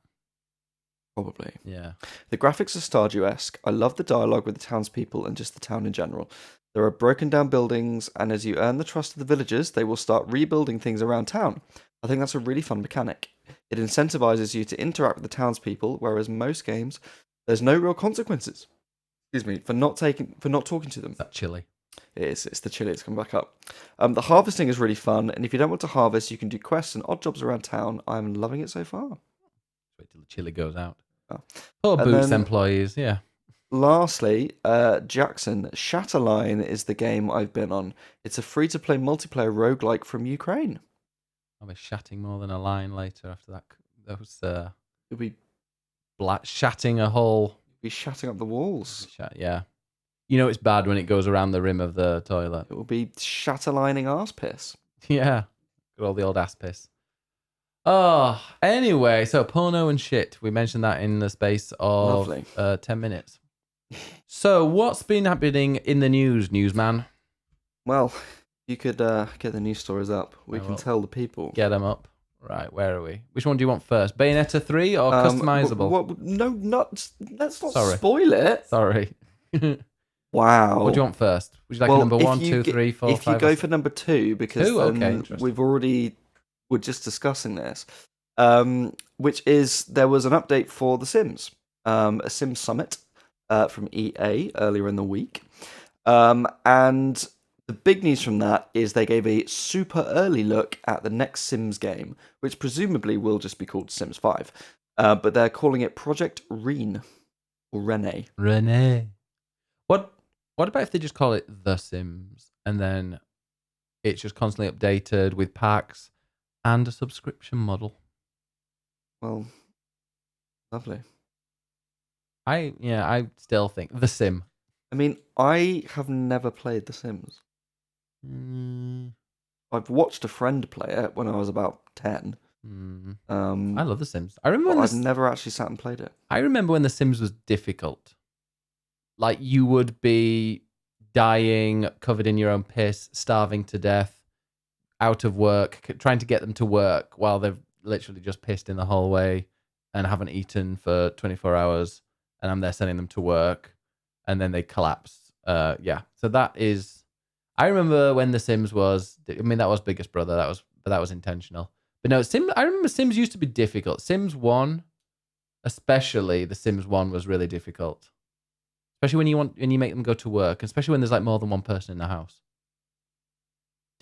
Probably. Yeah. The graphics are Stardew-esque. I love the dialogue with the townspeople and just the town in general. There are broken down buildings, and as you earn the trust of the villagers, they will start rebuilding things around town. I think that's a really fun mechanic. It incentivizes you to interact with the townspeople, whereas most games, there's no real consequences. For not talking to them. That chili. It is. It's the chili. It's coming back up. The harvesting is really fun, and if you don't want to harvest, you can do quests and odd jobs around town. I'm loving it so far. Wait till the chili goes out. Oh. Poor Boots employees, yeah. Lastly, Jackson, Shatterline is the game I've been on. It's a free-to-play multiplayer roguelike from Ukraine. I'll be shatting more than a line later after that. That was You'll be shatting a hole. Be shatting up the walls. Yeah. You know it's bad when it goes around the rim of the toilet. It will be shatterlining arse piss. Yeah. Got all the old ass piss. Oh, anyway, so porno and shit. We mentioned that in the space of 10 minutes. So, what's been happening in the news, newsman? Well, you could get the news stories up. We can tell the people. Get them up. Right, where are we? Which one do you want first? Bayonetta 3 or customizable? No, let's not spoil it. Sorry. Wow. What do you want first? Would you like number 1, 2, 3, 4, 5? If you go for number 2, because we're just discussing this, which is there was an update for The Sims, a Sims Summit from EA earlier in the week, and the big news from that is they gave a super early look at the next Sims game, which presumably will just be called Sims 5, but they're calling it Project Rene or Rene. Rene. What about if they just call it The Sims and then it's just constantly updated with packs and a subscription model? Well, lovely. I still think The Sim. I mean, I have never played The Sims. I've watched a friend play it when I was about 10. I love The Sims. I remember I've never actually sat and played it. I remember when The Sims was difficult. Like, you would be dying, covered in your own piss, starving to death, out of work, trying to get them to work while they've literally just pissed in the hallway and haven't eaten for 24 hours, and I'm there sending them to work, and then they collapse. So that is... I remember when The Sims was... I mean, that was Biggest Brother, that was intentional. But no, I remember Sims used to be difficult. Sims 1, especially the Sims 1 was really difficult. Especially when you make them go to work, especially when there's like more than one person in the house.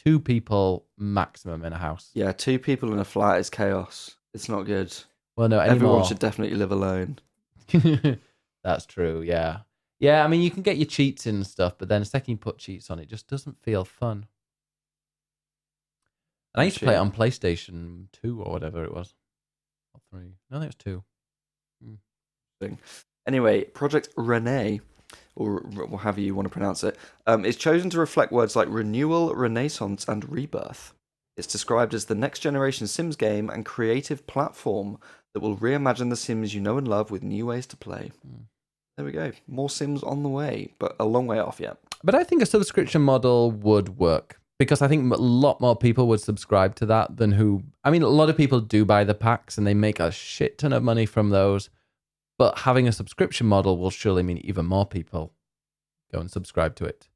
2 people maximum in a house. Yeah, 2 people in a flat is chaos. It's not good. Well, no, everyone should definitely live alone. That's true, yeah. Yeah, I mean, you can get your cheats in and stuff, but then the second you put cheats on, it just doesn't feel fun. And I used to play it on PlayStation 2 or whatever it was. Or 3. No, I think it was 2. Anyway, Project Renee, or however you want to pronounce it, is chosen to reflect words like renewal, renaissance, and rebirth. It's described as the next generation Sims game and creative platform that will reimagine the Sims you know and love with new ways to play. There we go. More Sims on the way, but a long way off yet. But I think a subscription model would work because I think a lot more people would subscribe to that than who. I mean, a lot of people do buy the packs and they make a shit ton of money from those. But having a subscription model will surely mean even more people go and subscribe to it.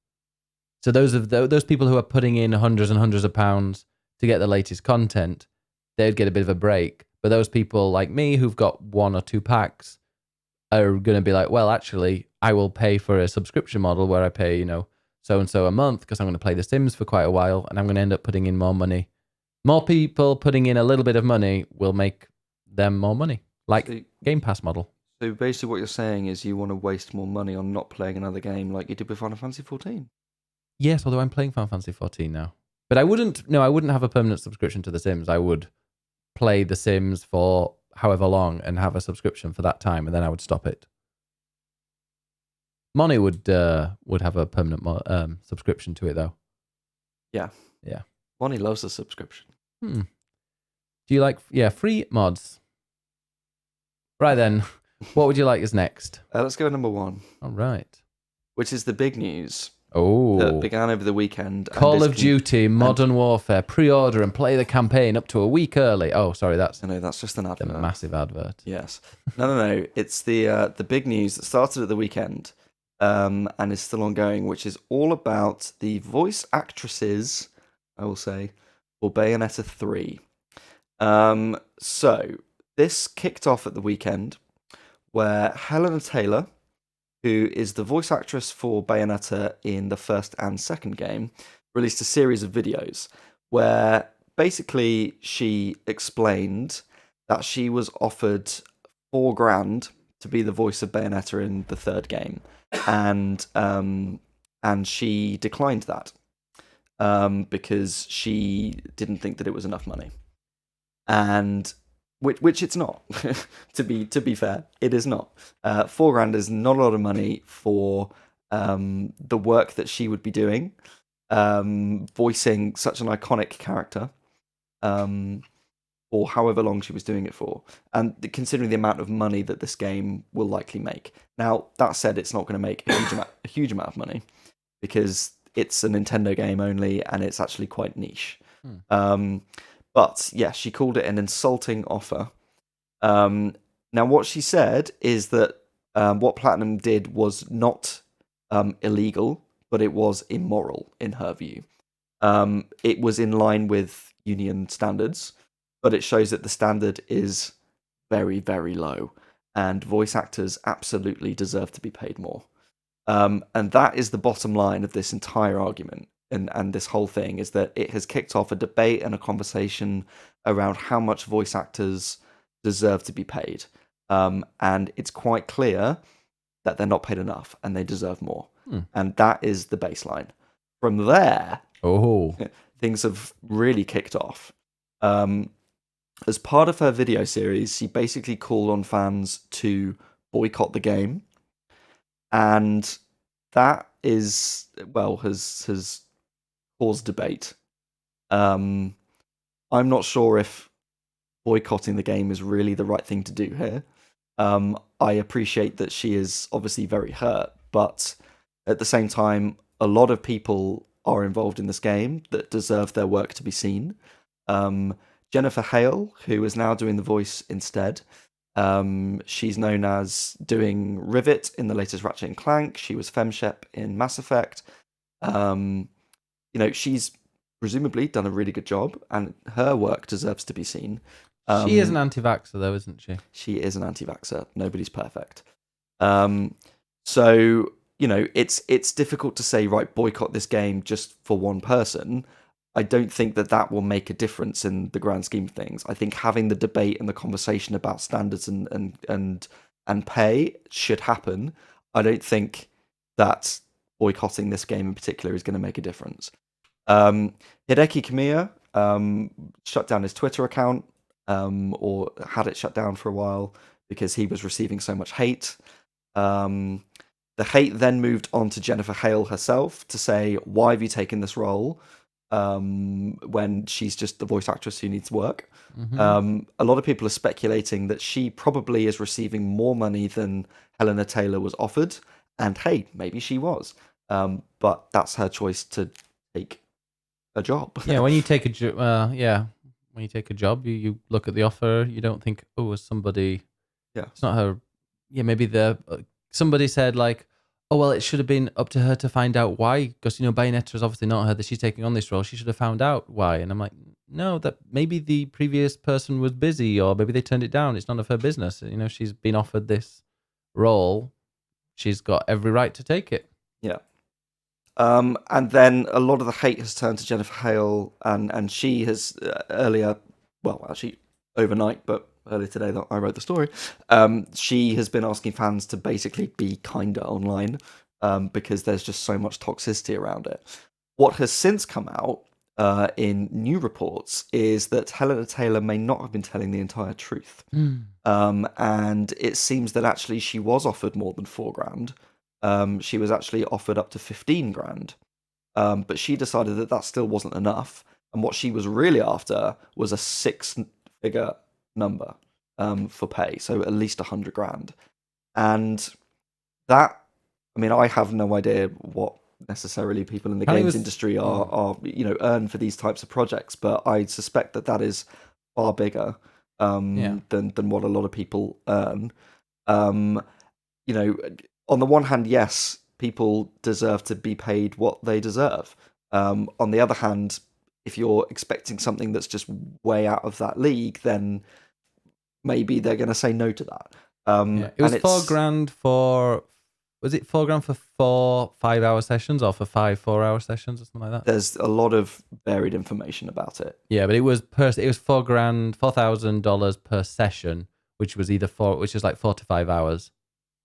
So those people who are putting in hundreds and hundreds of pounds to get the latest content, they'd get a bit of a break. But those people like me who've got 1 or 2 packs are going to be like, well, actually, I will pay for a subscription model where I pay, so-and-so a month because I'm going to play The Sims for quite a while and I'm going to end up putting in more money. More people putting in a little bit of money will make them more money, like Game Pass model. So basically what you're saying is you want to waste more money on not playing another game like you did with Final Fantasy XIV? Yes, although I'm playing Final Fantasy XIV now. But I wouldn't have a permanent subscription to The Sims. I would play The Sims for however long and have a subscription for that time, and then I would stop it. Moni would have a permanent subscription to it, though. Yeah. Moni loves a subscription. Do you like free mods? Right then, what would you like as next? Let's go with number 1. All right. Which is the big news. Oh. That began over the weekend. Call of Duty Modern Warfare pre-order and play the campaign up to a week early. Oh, sorry, that's just an advert. A massive advert. Yes. No. It's the big news that started at the weekend and is still ongoing, which is all about the voice actresses, I will say, for Bayonetta 3. So this kicked off at the weekend where Helena Taylor, who is the voice actress for Bayonetta in the first and second game, released a series of videos where basically she explained that she was offered $4,000 to be the voice of Bayonetta in the third game, and she declined that because she didn't think that it was enough money, and which it's not. to be fair, it is not. $4,000 is not a lot of money for the work that she would be doing, voicing such an iconic character, or however long she was doing it for, and considering the amount of money that this game will likely make. Now, that said, it's not going to make a huge amount of money because it's a Nintendo game only, and it's actually quite niche. But yeah, she called it an insulting offer. Now, what she said is that what Platinum did was not illegal, but it was immoral in her view. It was in line with union standards, but it shows that the standard is very, very low, and voice actors absolutely deserve to be paid more. And that is the bottom line of this entire argument. And this whole thing is that it has kicked off a debate and a conversation around how much voice actors deserve to be paid. And it's quite clear that they're not paid enough and they deserve more. And that is the baseline. From there, things have really kicked off. As part of her video series, she basically called on fans to boycott the game. And that has caused debate. I'm not sure if boycotting the game is really the right thing to do here. I appreciate that she is obviously very hurt, but at the same time, a lot of people are involved in this game that deserve their work to be seen. Jennifer Hale, who is now doing the voice instead, she's known as doing Rivet in the latest Ratchet & Clank. She was FemShep in Mass Effect. She's presumably done a really good job, and her work deserves to be seen. She is an anti-vaxxer, though, isn't she? She is an anti-vaxxer. Nobody's perfect. So, it's difficult to say, right, boycott this game just for one person. I don't think that will make a difference in the grand scheme of things. I think having the debate and the conversation about standards and pay should happen. I don't think that boycotting this game in particular is going to make a difference. Hideki Kamiya shut down his Twitter account, or had it shut down for a while because he was receiving so much hate. The hate then moved on to Jennifer Hale herself to say, why have you taken this role when she's just the voice actress who needs work? A lot of people are speculating that she probably is receiving more money than Helena Taylor was offered. And hey, maybe she was. But that's her choice to take a job. Yeah, when you take a when you take a job, you look at the offer. You don't think, oh, is somebody? Yeah, it's not her. Yeah, maybe somebody said like, oh well, it should have been up to her to find out why, because Bayonetta is obviously not her that she's taking on this role. She should have found out why. And I'm like, no, that maybe the previous person was busy, or maybe they turned it down. It's none of her business. She's been offered this role. She's got every right to take it. Yeah. And then a lot of the hate has turned to Jennifer Hale, and she has actually overnight, but earlier today that I wrote the story, she has been asking fans to basically be kinder online because there's just so much toxicity around it. What has since come out in new reports is that Helena Taylor may not have been telling the entire truth. And it seems that actually she was offered more than $4,000. She was actually offered up to 15 grand. But she decided that that still wasn't enough. And what she was really after was a 6-figure number for pay. So at least 100 grand. And that, I have no idea what necessarily people in the games industry are earn for these types of projects, but I suspect that is far bigger than what a lot of people earn. On the one hand, yes, people deserve to be paid what they deserve. On the other hand, if you're expecting something that's just way out of that league, then maybe they're going to say no to that. It was $4,000 for. Was it $4,000 for 4 5-hour sessions, or for 5 4-hour sessions, or something like that? There's a lot of varied information about it. Yeah, but it was $4,000 per session, which was which is like 4 to 5 hours.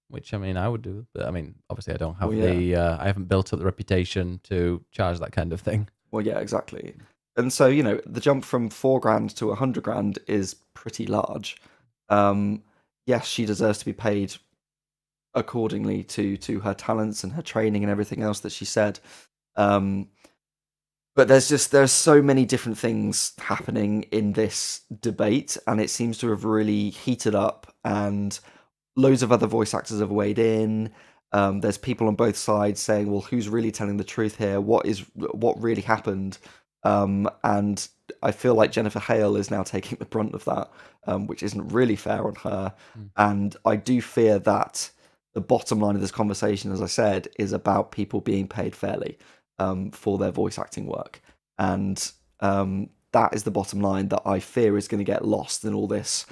Which I would do, but obviously I don't have I haven't built up the reputation to charge that kind of thing. Well, yeah, exactly. And so the jump from $4,000 to 100 grand is pretty large. Yes, she deserves to be paid accordingly to her talents and her training and everything else that she said. But there's so many different things happening in this debate, and it seems to have really heated up, and loads of other voice actors have weighed in. There's people on both sides saying, well, who's really telling the truth here? What really happened? And I feel like Jennifer Hale is now taking the brunt of that, which isn't really fair on her. And I do fear that the bottom line of this conversation, as I said, is about people being paid fairly for their voice acting work. And that is the bottom line that I fear is going to get lost in all this.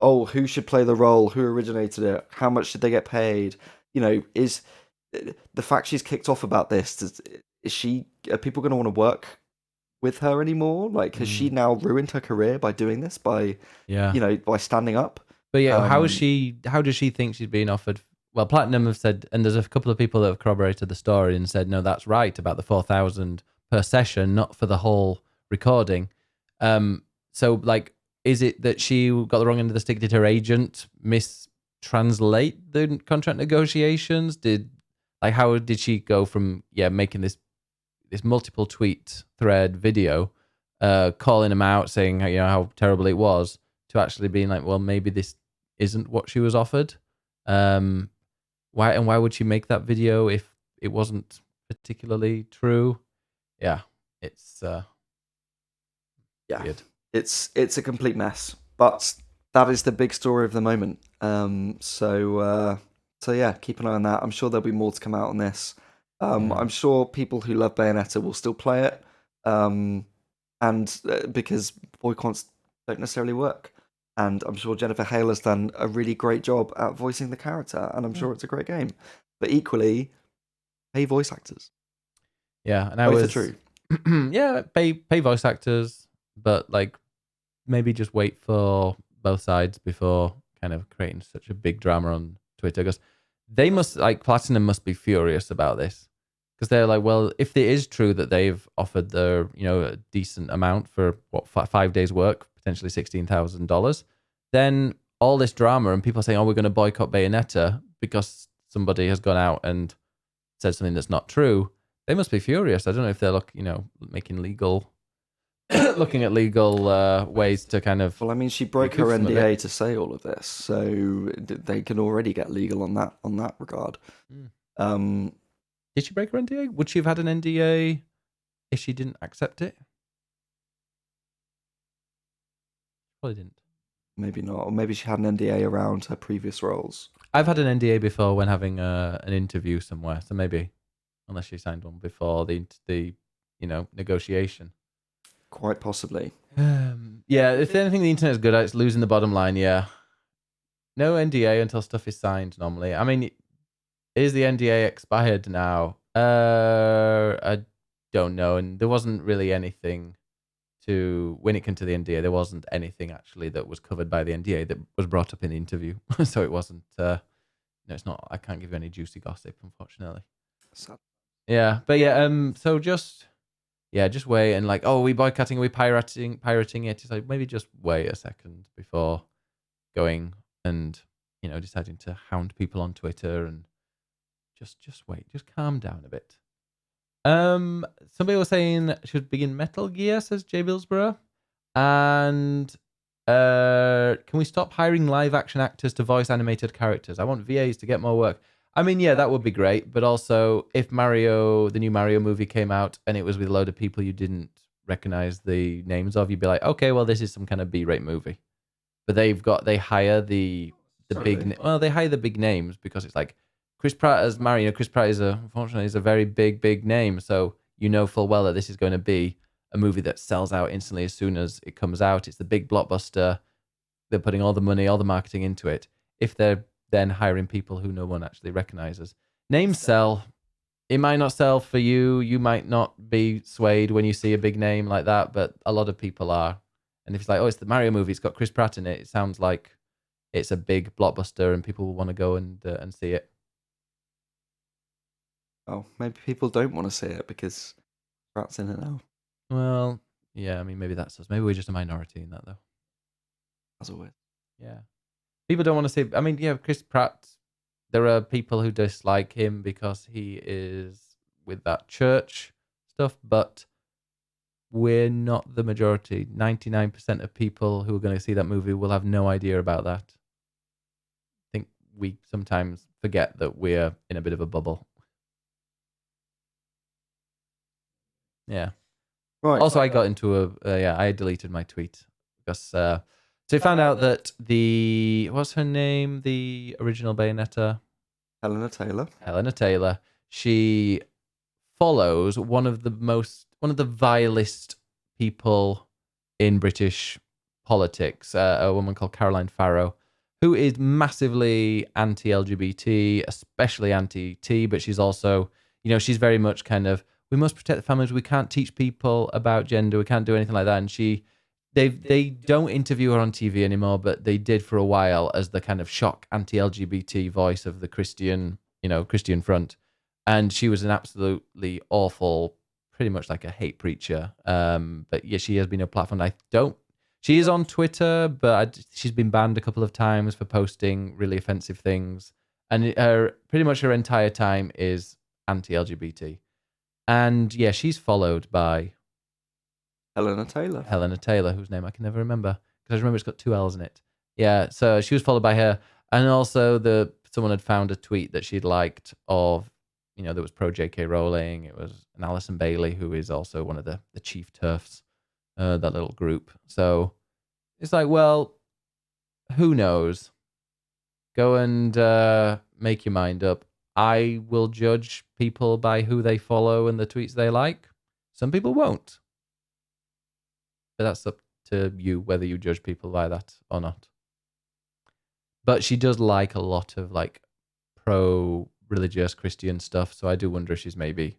Oh, who should play the role? Who originated it? How much did they get paid? Is the fact she's kicked off about this, are people going to want to work with her anymore? Like, has she now ruined her career by doing this, by standing up? But yeah, how does she think she's being offered? Well, Platinum have said, and there's a couple of people that have corroborated the story and said, no, that's right about the 4,000 per session, not for the whole recording. So like, is it that she got the wrong end of the stick? Did her agent mistranslate the contract negotiations? How did she go from making this multiple tweet thread video, calling him out, saying how terrible it was, to actually being like, well, maybe this isn't what she was offered? Why would she make that video if it wasn't particularly true? Yeah, it's weird. It's a complete mess, but that is the big story of the moment. So yeah, keep an eye on that. I'm sure there'll be more to come out on this. I'm sure people who love Bayonetta will still play it, and because boycotts don't necessarily work. And I'm sure Jennifer Hale has done a really great job at voicing the character, and I'm sure it's a great game. But equally, pay voice actors. Yeah, and both are true. Yeah, pay voice actors, but like maybe just wait for both sides before kind of creating such a big drama on Twitter, because they must, like, Platinum must be furious about this, because they're like, well, if it is true that they've offered their a decent amount for 5 days work, potentially $16,000, then all this drama and people saying, oh, we're going to boycott Bayonetta because somebody has gone out and said something that's not true, they must be furious. I don't know if they're making legal, looking at legal ways to kind of. Well, I mean, she broke her recoup some of NDA it. to say all of this, so they can already get legal on that regard. Did she break her NDA? Would she have had an NDA if she didn't accept it? Probably didn't. Maybe not, or maybe she had an NDA around her previous roles. I've had an NDA before when having an interview somewhere, so maybe, unless she signed one before the negotiation. Quite possibly. Yeah, if anything the internet is good at, it's losing the bottom line. Yeah, no NDA until stuff is signed. Normally, I mean, is the NDA expired now? I don't know, and there wasn't really anything to when it came to the NDA. There wasn't anything actually that was covered by the NDA that was brought up in the interview, so it wasn't. No, it's not. I can't give you any juicy gossip, unfortunately. Sad. Yeah, but yeah. So just wait and like, oh, are we boycotting? Are we pirating it? It's like maybe just wait a second before going and deciding to hound people on Twitter and just wait, just calm down a bit. Somebody was saying should begin Metal Gear, says Jay Billsborough, and can we stop hiring live action actors to voice animated characters? I want VAs to get more work. I mean, yeah, that would be great, but also if the new Mario movie came out and it was with a load of people you didn't recognize the names of, you'd be like, okay, well, this is some kind of B-rate movie. But they hire they hire the big names because it's like Chris Pratt as Mario. Chris Pratt unfortunately is a very big name, so you know full well that this is going to be a movie that sells out instantly as soon as it comes out. It's the big blockbuster. They're putting all the money, all the marketing into it. If they're then hiring people who no one actually recognizes, names sell. It might not sell for you. You might not be swayed when you see a big name like that, but a lot of people are. And if it's like, oh, it's the Mario movie, it's got Chris Pratt in it, it sounds like it's a big blockbuster and people will want to go and see it. Oh, maybe people don't want to see it because Pratt's in it now. Well, yeah, I mean, maybe that's us. Maybe we're just a minority in that, though. As always. Yeah. People don't want to see... I mean, yeah, Chris Pratt, there are people who dislike him because he is with that church stuff, but we're not the majority. 99% of people who are going to see that movie will have no idea about that. I think we sometimes forget that we're in a bit of a bubble. Yeah. Right. Also, I got into I deleted my tweet because so I found out that what's her name? The original Bayonetta, Helena Taylor. She follows one of the vilest people in British politics, a woman called Caroline Farrow, who is massively anti-LGBT, especially anti-T, but she's also, she's very much kind of, we must protect the families. We can't teach people about gender. We can't do anything like that. And they don't interview her on TV anymore, but they did for a while as the kind of shock anti-LGBT voice of the Christian front. And she was an absolutely awful, pretty much like a hate preacher. But yeah, she has been a platform. She is on Twitter, but she's been banned a couple of times for posting really offensive things. And pretty much her entire time is anti-LGBT. And yeah, she's followed by Helena Taylor, whose name I can never remember because I remember it's got 2 L's in it. Yeah, so she was followed by her, and also someone had found a tweet that she'd liked of, that was pro J.K. Rowling. It was an Alison Bailey, who is also one of the chief turfs, that little group. So it's like, well, who knows? Go and make your mind up. I will judge people by who they follow and the tweets they like. Some people won't. But that's up to you whether you judge people by that or not. But she does like a lot of like pro-religious Christian stuff, so I do wonder if she's maybe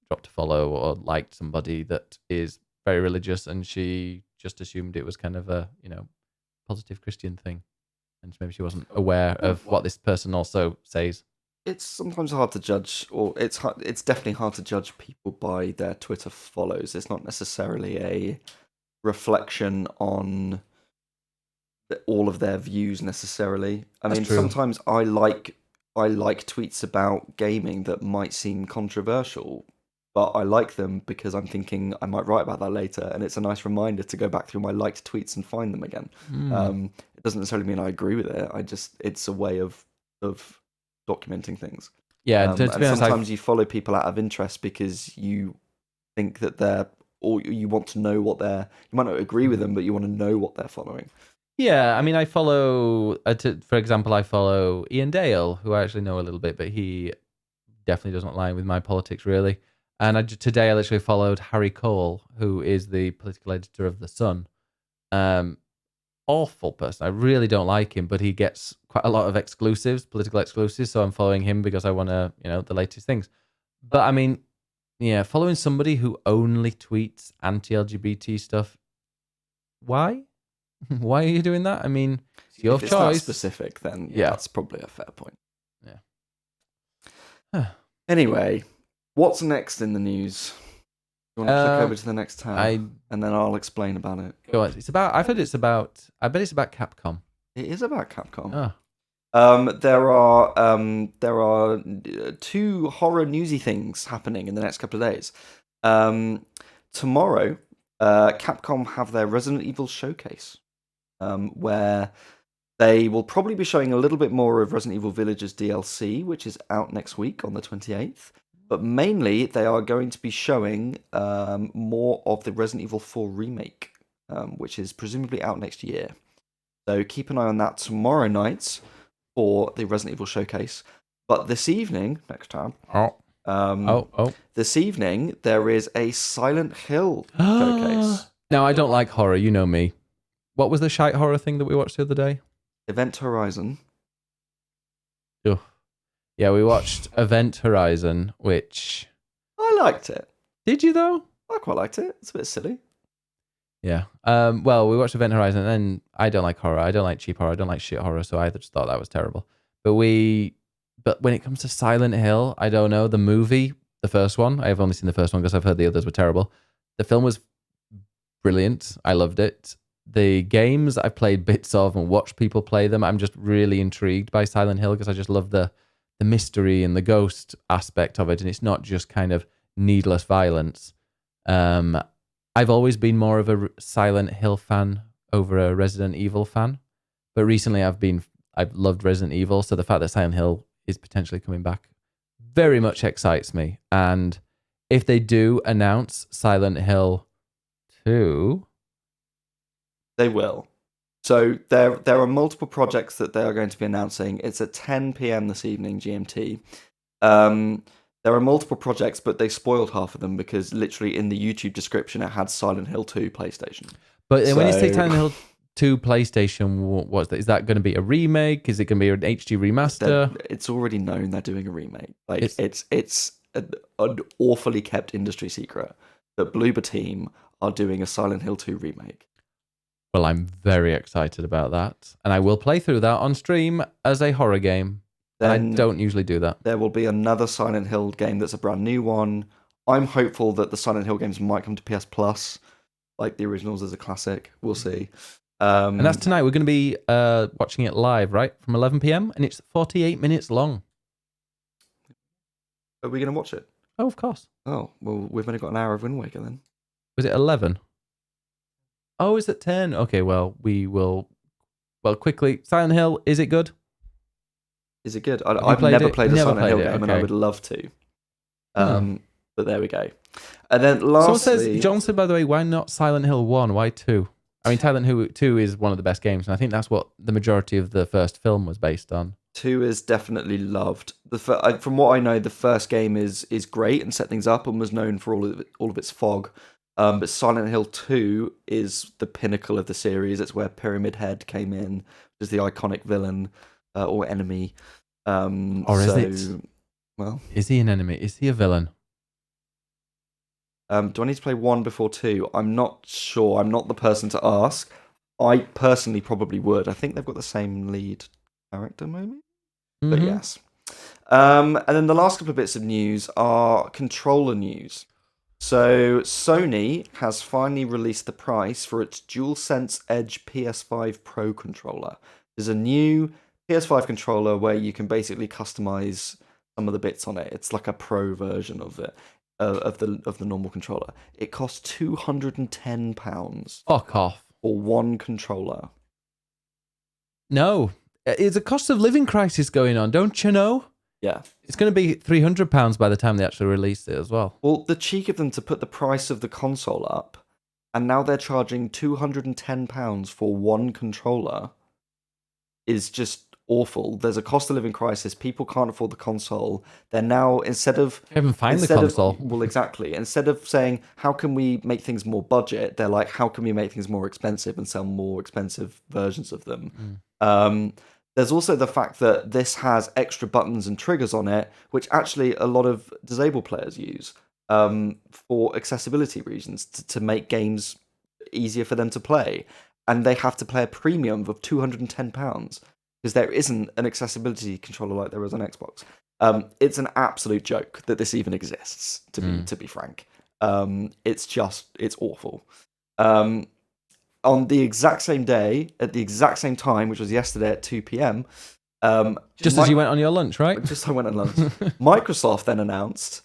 dropped a follow or liked somebody that is very religious and she just assumed it was kind of a, positive Christian thing. And maybe she wasn't aware of what this person also says. It's sometimes hard to judge, or it's definitely hard to judge people by their Twitter follows. It's not necessarily a reflection on all of their views necessarily. I mean, true. Sometimes I like I like tweets about gaming that might seem controversial, but I like them because I'm thinking I might write about that later, and it's a nice reminder to go back through my liked tweets and find them again. It doesn't necessarily mean I agree with it. It's a way of documenting things. Yeah, to And be honest, sometimes you follow people out of interest because you think that they're, or you want to know what they're. You might not agree with them, but you want to know what they're following. Yeah, I mean, I follow, for example, I follow Ian Dale, who I actually know a little bit, but he definitely doesn't align with my politics, really. And today I literally followed Harry Cole, who is the political editor of The Sun. Awful person. I really don't like him, but he gets quite a lot of exclusives, political exclusives, so I'm following him because I want to, the latest things. But I mean, yeah, following somebody who only tweets anti-LGBT stuff, why? Why are you doing that? I mean, it's your if it's choice. that specific, then that's probably a fair point. Yeah. Anyway, what's next in the news? You want to click over to the next tab, and then I'll explain about it. Go on. I bet it's about Capcom. It is about Capcom. There are 2 horror newsy things happening in the next couple of days. Tomorrow, Capcom have their Resident Evil showcase, where they will probably be showing a little bit more of Resident Evil Village's DLC, which is out next week on the 28th. But mainly, they are going to be showing more of the Resident Evil 4 remake, which is presumably out next year. So keep an eye on that tomorrow night for the Resident Evil showcase. But this evening, next tab. This evening, there is a Silent Hill showcase. Now, I don't like horror, you know me. What was the shite horror thing that we watched the other day? Event Horizon. Ugh. Yeah, we watched Event Horizon, which... I liked it. Did you, though? I quite liked it. It's a bit silly. Yeah. Well, we watched Event Horizon, and I don't like horror. I don't like cheap horror. I don't like shit horror, so I just thought that was terrible. But when it comes to Silent Hill, I don't know. The movie, the first one, I've only seen the first one because I've heard the others were terrible. The film was brilliant. I loved it. The games I've played bits of and watched people play them. I'm just really intrigued by Silent Hill because I just love the mystery and the ghost aspect of it, and it's not just kind of needless violence. I've always been more of a Silent Hill fan over a Resident Evil fan, but recently I've loved Resident Evil, so the fact that Silent Hill is potentially coming back very much excites me. And if they do announce Silent Hill 2, they will. So there are multiple projects that they are going to be announcing. It's at 10 p.m. this evening, GMT. There are multiple projects, but they spoiled half of them because literally in the YouTube description it had Silent Hill 2 PlayStation. But when you say Silent Hill 2 PlayStation, what's that? Is that going to be a remake? Is it going to be an HD remaster? It's already known they're doing a remake. Like it's an awfully kept industry secret that Bloober Team are doing a Silent Hill 2 remake. Well, I'm very excited about that. And I will play through that on stream as a horror game. Then I don't usually do that. There will be another Silent Hill game that's a brand new one. I'm hopeful that the Silent Hill games might come to PS Plus, like the originals as a classic. We'll see. And that's tonight. We're going to be watching it live, right? From 11 p.m. And it's 48 minutes long. Are we going to watch it? Oh, of course. Oh, well, we've only got an hour of Wind Waker then. Was it 11? Oh, is it 10? Okay, well, we will... Well, quickly. Silent Hill, is it good? Is it good? I've never played a Silent Hill game, and I would love to. But there we go. And then lastly... John said, by the way, why not Silent Hill 1? Why 2? I mean, Silent Hill 2 is one of the best games, and I think that's what the majority of the first film was based on. 2 is definitely loved. From what I know, the first game is great and set things up and was known for all of its fog. But Silent Hill 2 is the pinnacle of the series. It's where Pyramid Head came in as the iconic villain or enemy. Or is it? Well, is he an enemy? Is he a villain? Do I need to play 1 before 2? I'm not sure. I'm not the person to ask. I personally probably would. I think they've got the same lead character, maybe? Mm-hmm. But yes. And then the last couple of bits of news are controller news. So Sony has finally released the price for its DualSense Edge PS5 Pro controller. There's a new PS5 controller where you can basically customize some of the bits on it. It's like a pro version of it, of the normal controller. It costs £210 Fuck off. for one controller. No. It's a cost of living crisis going on, don't you know? Yeah. It's going to be £300 by the time they actually release it as well. Well, the cheek of them to put the price of the console up, and now they're charging £210 for one controller, is just awful. There's a cost of living crisis. People can't afford the console. They're now, instead of... I haven't found the console. Well, exactly. Instead of saying, how can we make things more budget, they're like, how can we make things more expensive and sell more expensive versions of them? There's also the fact that this has extra buttons and triggers on it, which actually a lot of disabled players use for accessibility reasons, to make games easier for them to play. And they have to pay a premium of £210 because there isn't an accessibility controller like there is on Xbox. It's an absolute joke that this even exists, to be frank. It's awful. On the exact same day, at the exact same time, which was yesterday at 2 p.m. Just as you went on your lunch, right? Just as I went on lunch. Microsoft then announced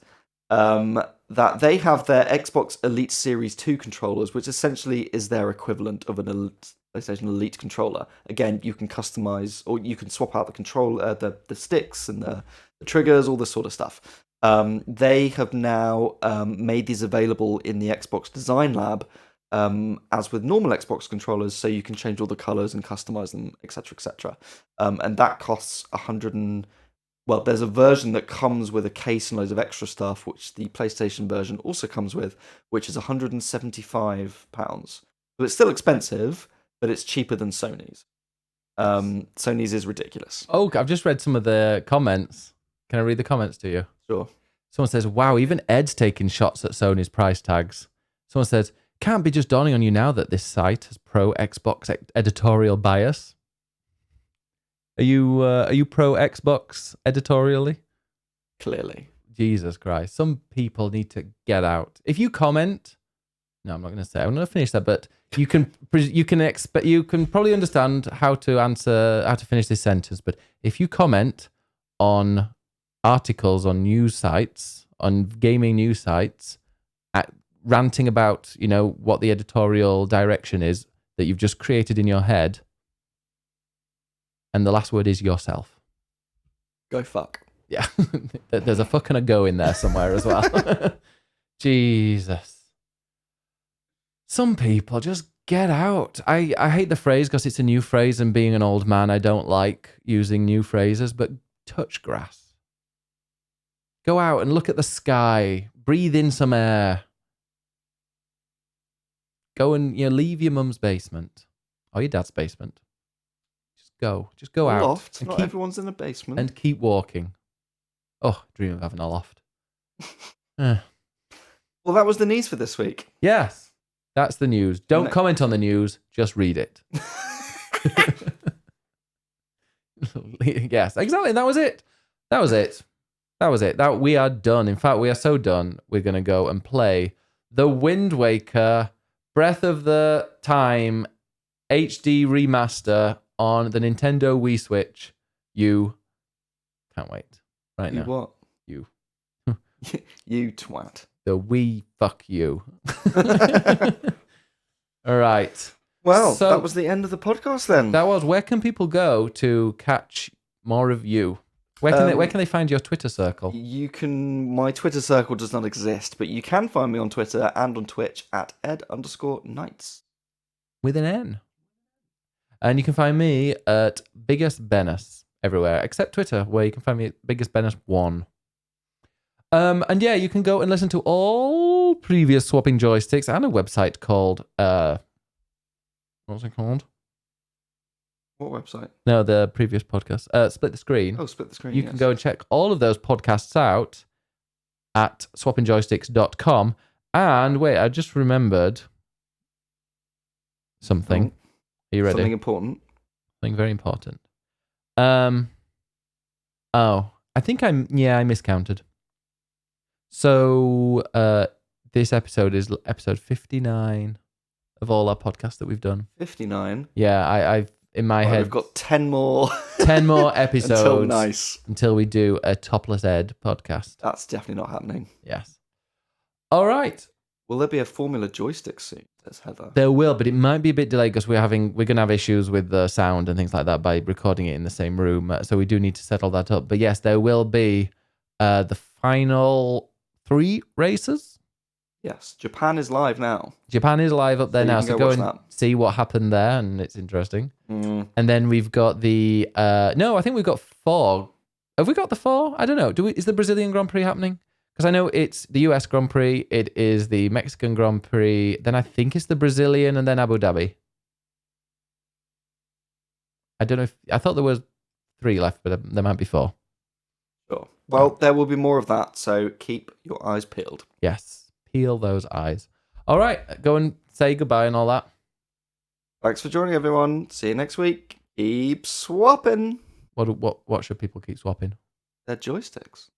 that they have their Xbox Elite Series 2 controllers, which essentially is their equivalent of an PlayStation Elite controller. Again, you can customize, or you can swap out the controller, the sticks and the triggers, all this sort of stuff. They have now made these available in the Xbox Design Lab, as with normal Xbox controllers, so you can change all the colors and customize them, etc., etc. And that costs well, there's a version that comes with a case and loads of extra stuff, which the PlayStation version also comes with, which is £175. So it's still expensive, but it's cheaper than Sony's. Sony's is ridiculous. Oh, I've just read some of the comments. Can I read the comments to you? Sure. Someone says, wow, even Ed's taking shots at Sony's price tags. Someone says, can't be just dawning on you now that this site has pro Xbox editorial bias. Are you pro Xbox editorially? Clearly. Jesus Christ. Some people need to get out. If you comment, no, I'm not going to say. I'm going to finish that, but you can probably understand how to finish this sentence. But if you comment on articles on news sites, on gaming news sites, ranting about, what the editorial direction is that you've just created in your head, and the last word is yourself. Go fuck. Yeah. There's a fuck and a go in there somewhere as well. Jesus. Some people just get out. I hate the phrase because it's a new phrase, and being an old man, I don't like using new phrases, but touch grass. Go out and look at the sky. Breathe in some air. Go and leave your mum's basement or your dad's basement. Just go out. Loft. Not everyone's in a basement. And keep walking. Oh, dream of having a loft. Well, that was the news for this week. Yes, that's the news. Don't comment on the news. Just read it. Yes, exactly. That was it. That we are done. In fact, we are so done. We're gonna go and play the Wind Waker Breath of the Time HD remaster on the Nintendo Wii Switch. You can't wait. Right now. What? You. You twat. The Wii fuck you. All right. Well, so, that was the end of the podcast then. That was. Where can people go to catch more of you? Where can they find your Twitter circle? My Twitter circle does not exist, but you can find me on Twitter and on Twitch at ed_nights. With an N. And you can find me at Biggest Bennis everywhere, except Twitter, where you can find me at Biggest Bennis 1. And yeah, you can go and listen to all previous Swapping Joysticks and a website called what's it called? What website? No, the previous podcast. Split the Screen. Oh, Split the Screen. You can go and check all of those podcasts out at swappingjoysticks.com. And wait, I just remembered something. Are you ready? Something important. Something very important. I think I miscounted. So this episode is episode 59 of all our podcasts that we've done. 59. Yeah, in my Right, head. we've got 10 more. 10 more episodes until we do a Topless Ed podcast. That's definitely not happening. Yes. All right. Will there be a Formula joystick soon? Says Heather. There will, but it might be a bit delayed because we're going to have issues with the sound and things like that by recording it in the same room. So we do need to settle that up. But yes, there will be the final 3 races. Yes, Japan is live now. Japan is live up there now, so go and see what happened there, and it's interesting. And then we've got the no, I think we've got 4. Have we got the 4? I don't know. Is the Brazilian Grand Prix happening? Because I know it's the US Grand Prix, it is the Mexican Grand Prix, then I think it's the Brazilian, and then Abu Dhabi. I don't know I thought there was 3 left, but there might be 4. Sure. Well, there will be more of that, so keep your eyes peeled. Yes. Peel those eyes. All right, go and say goodbye and all that. Thanks for joining, everyone. See you next week. Keep swapping. What should people keep swapping? Their joysticks.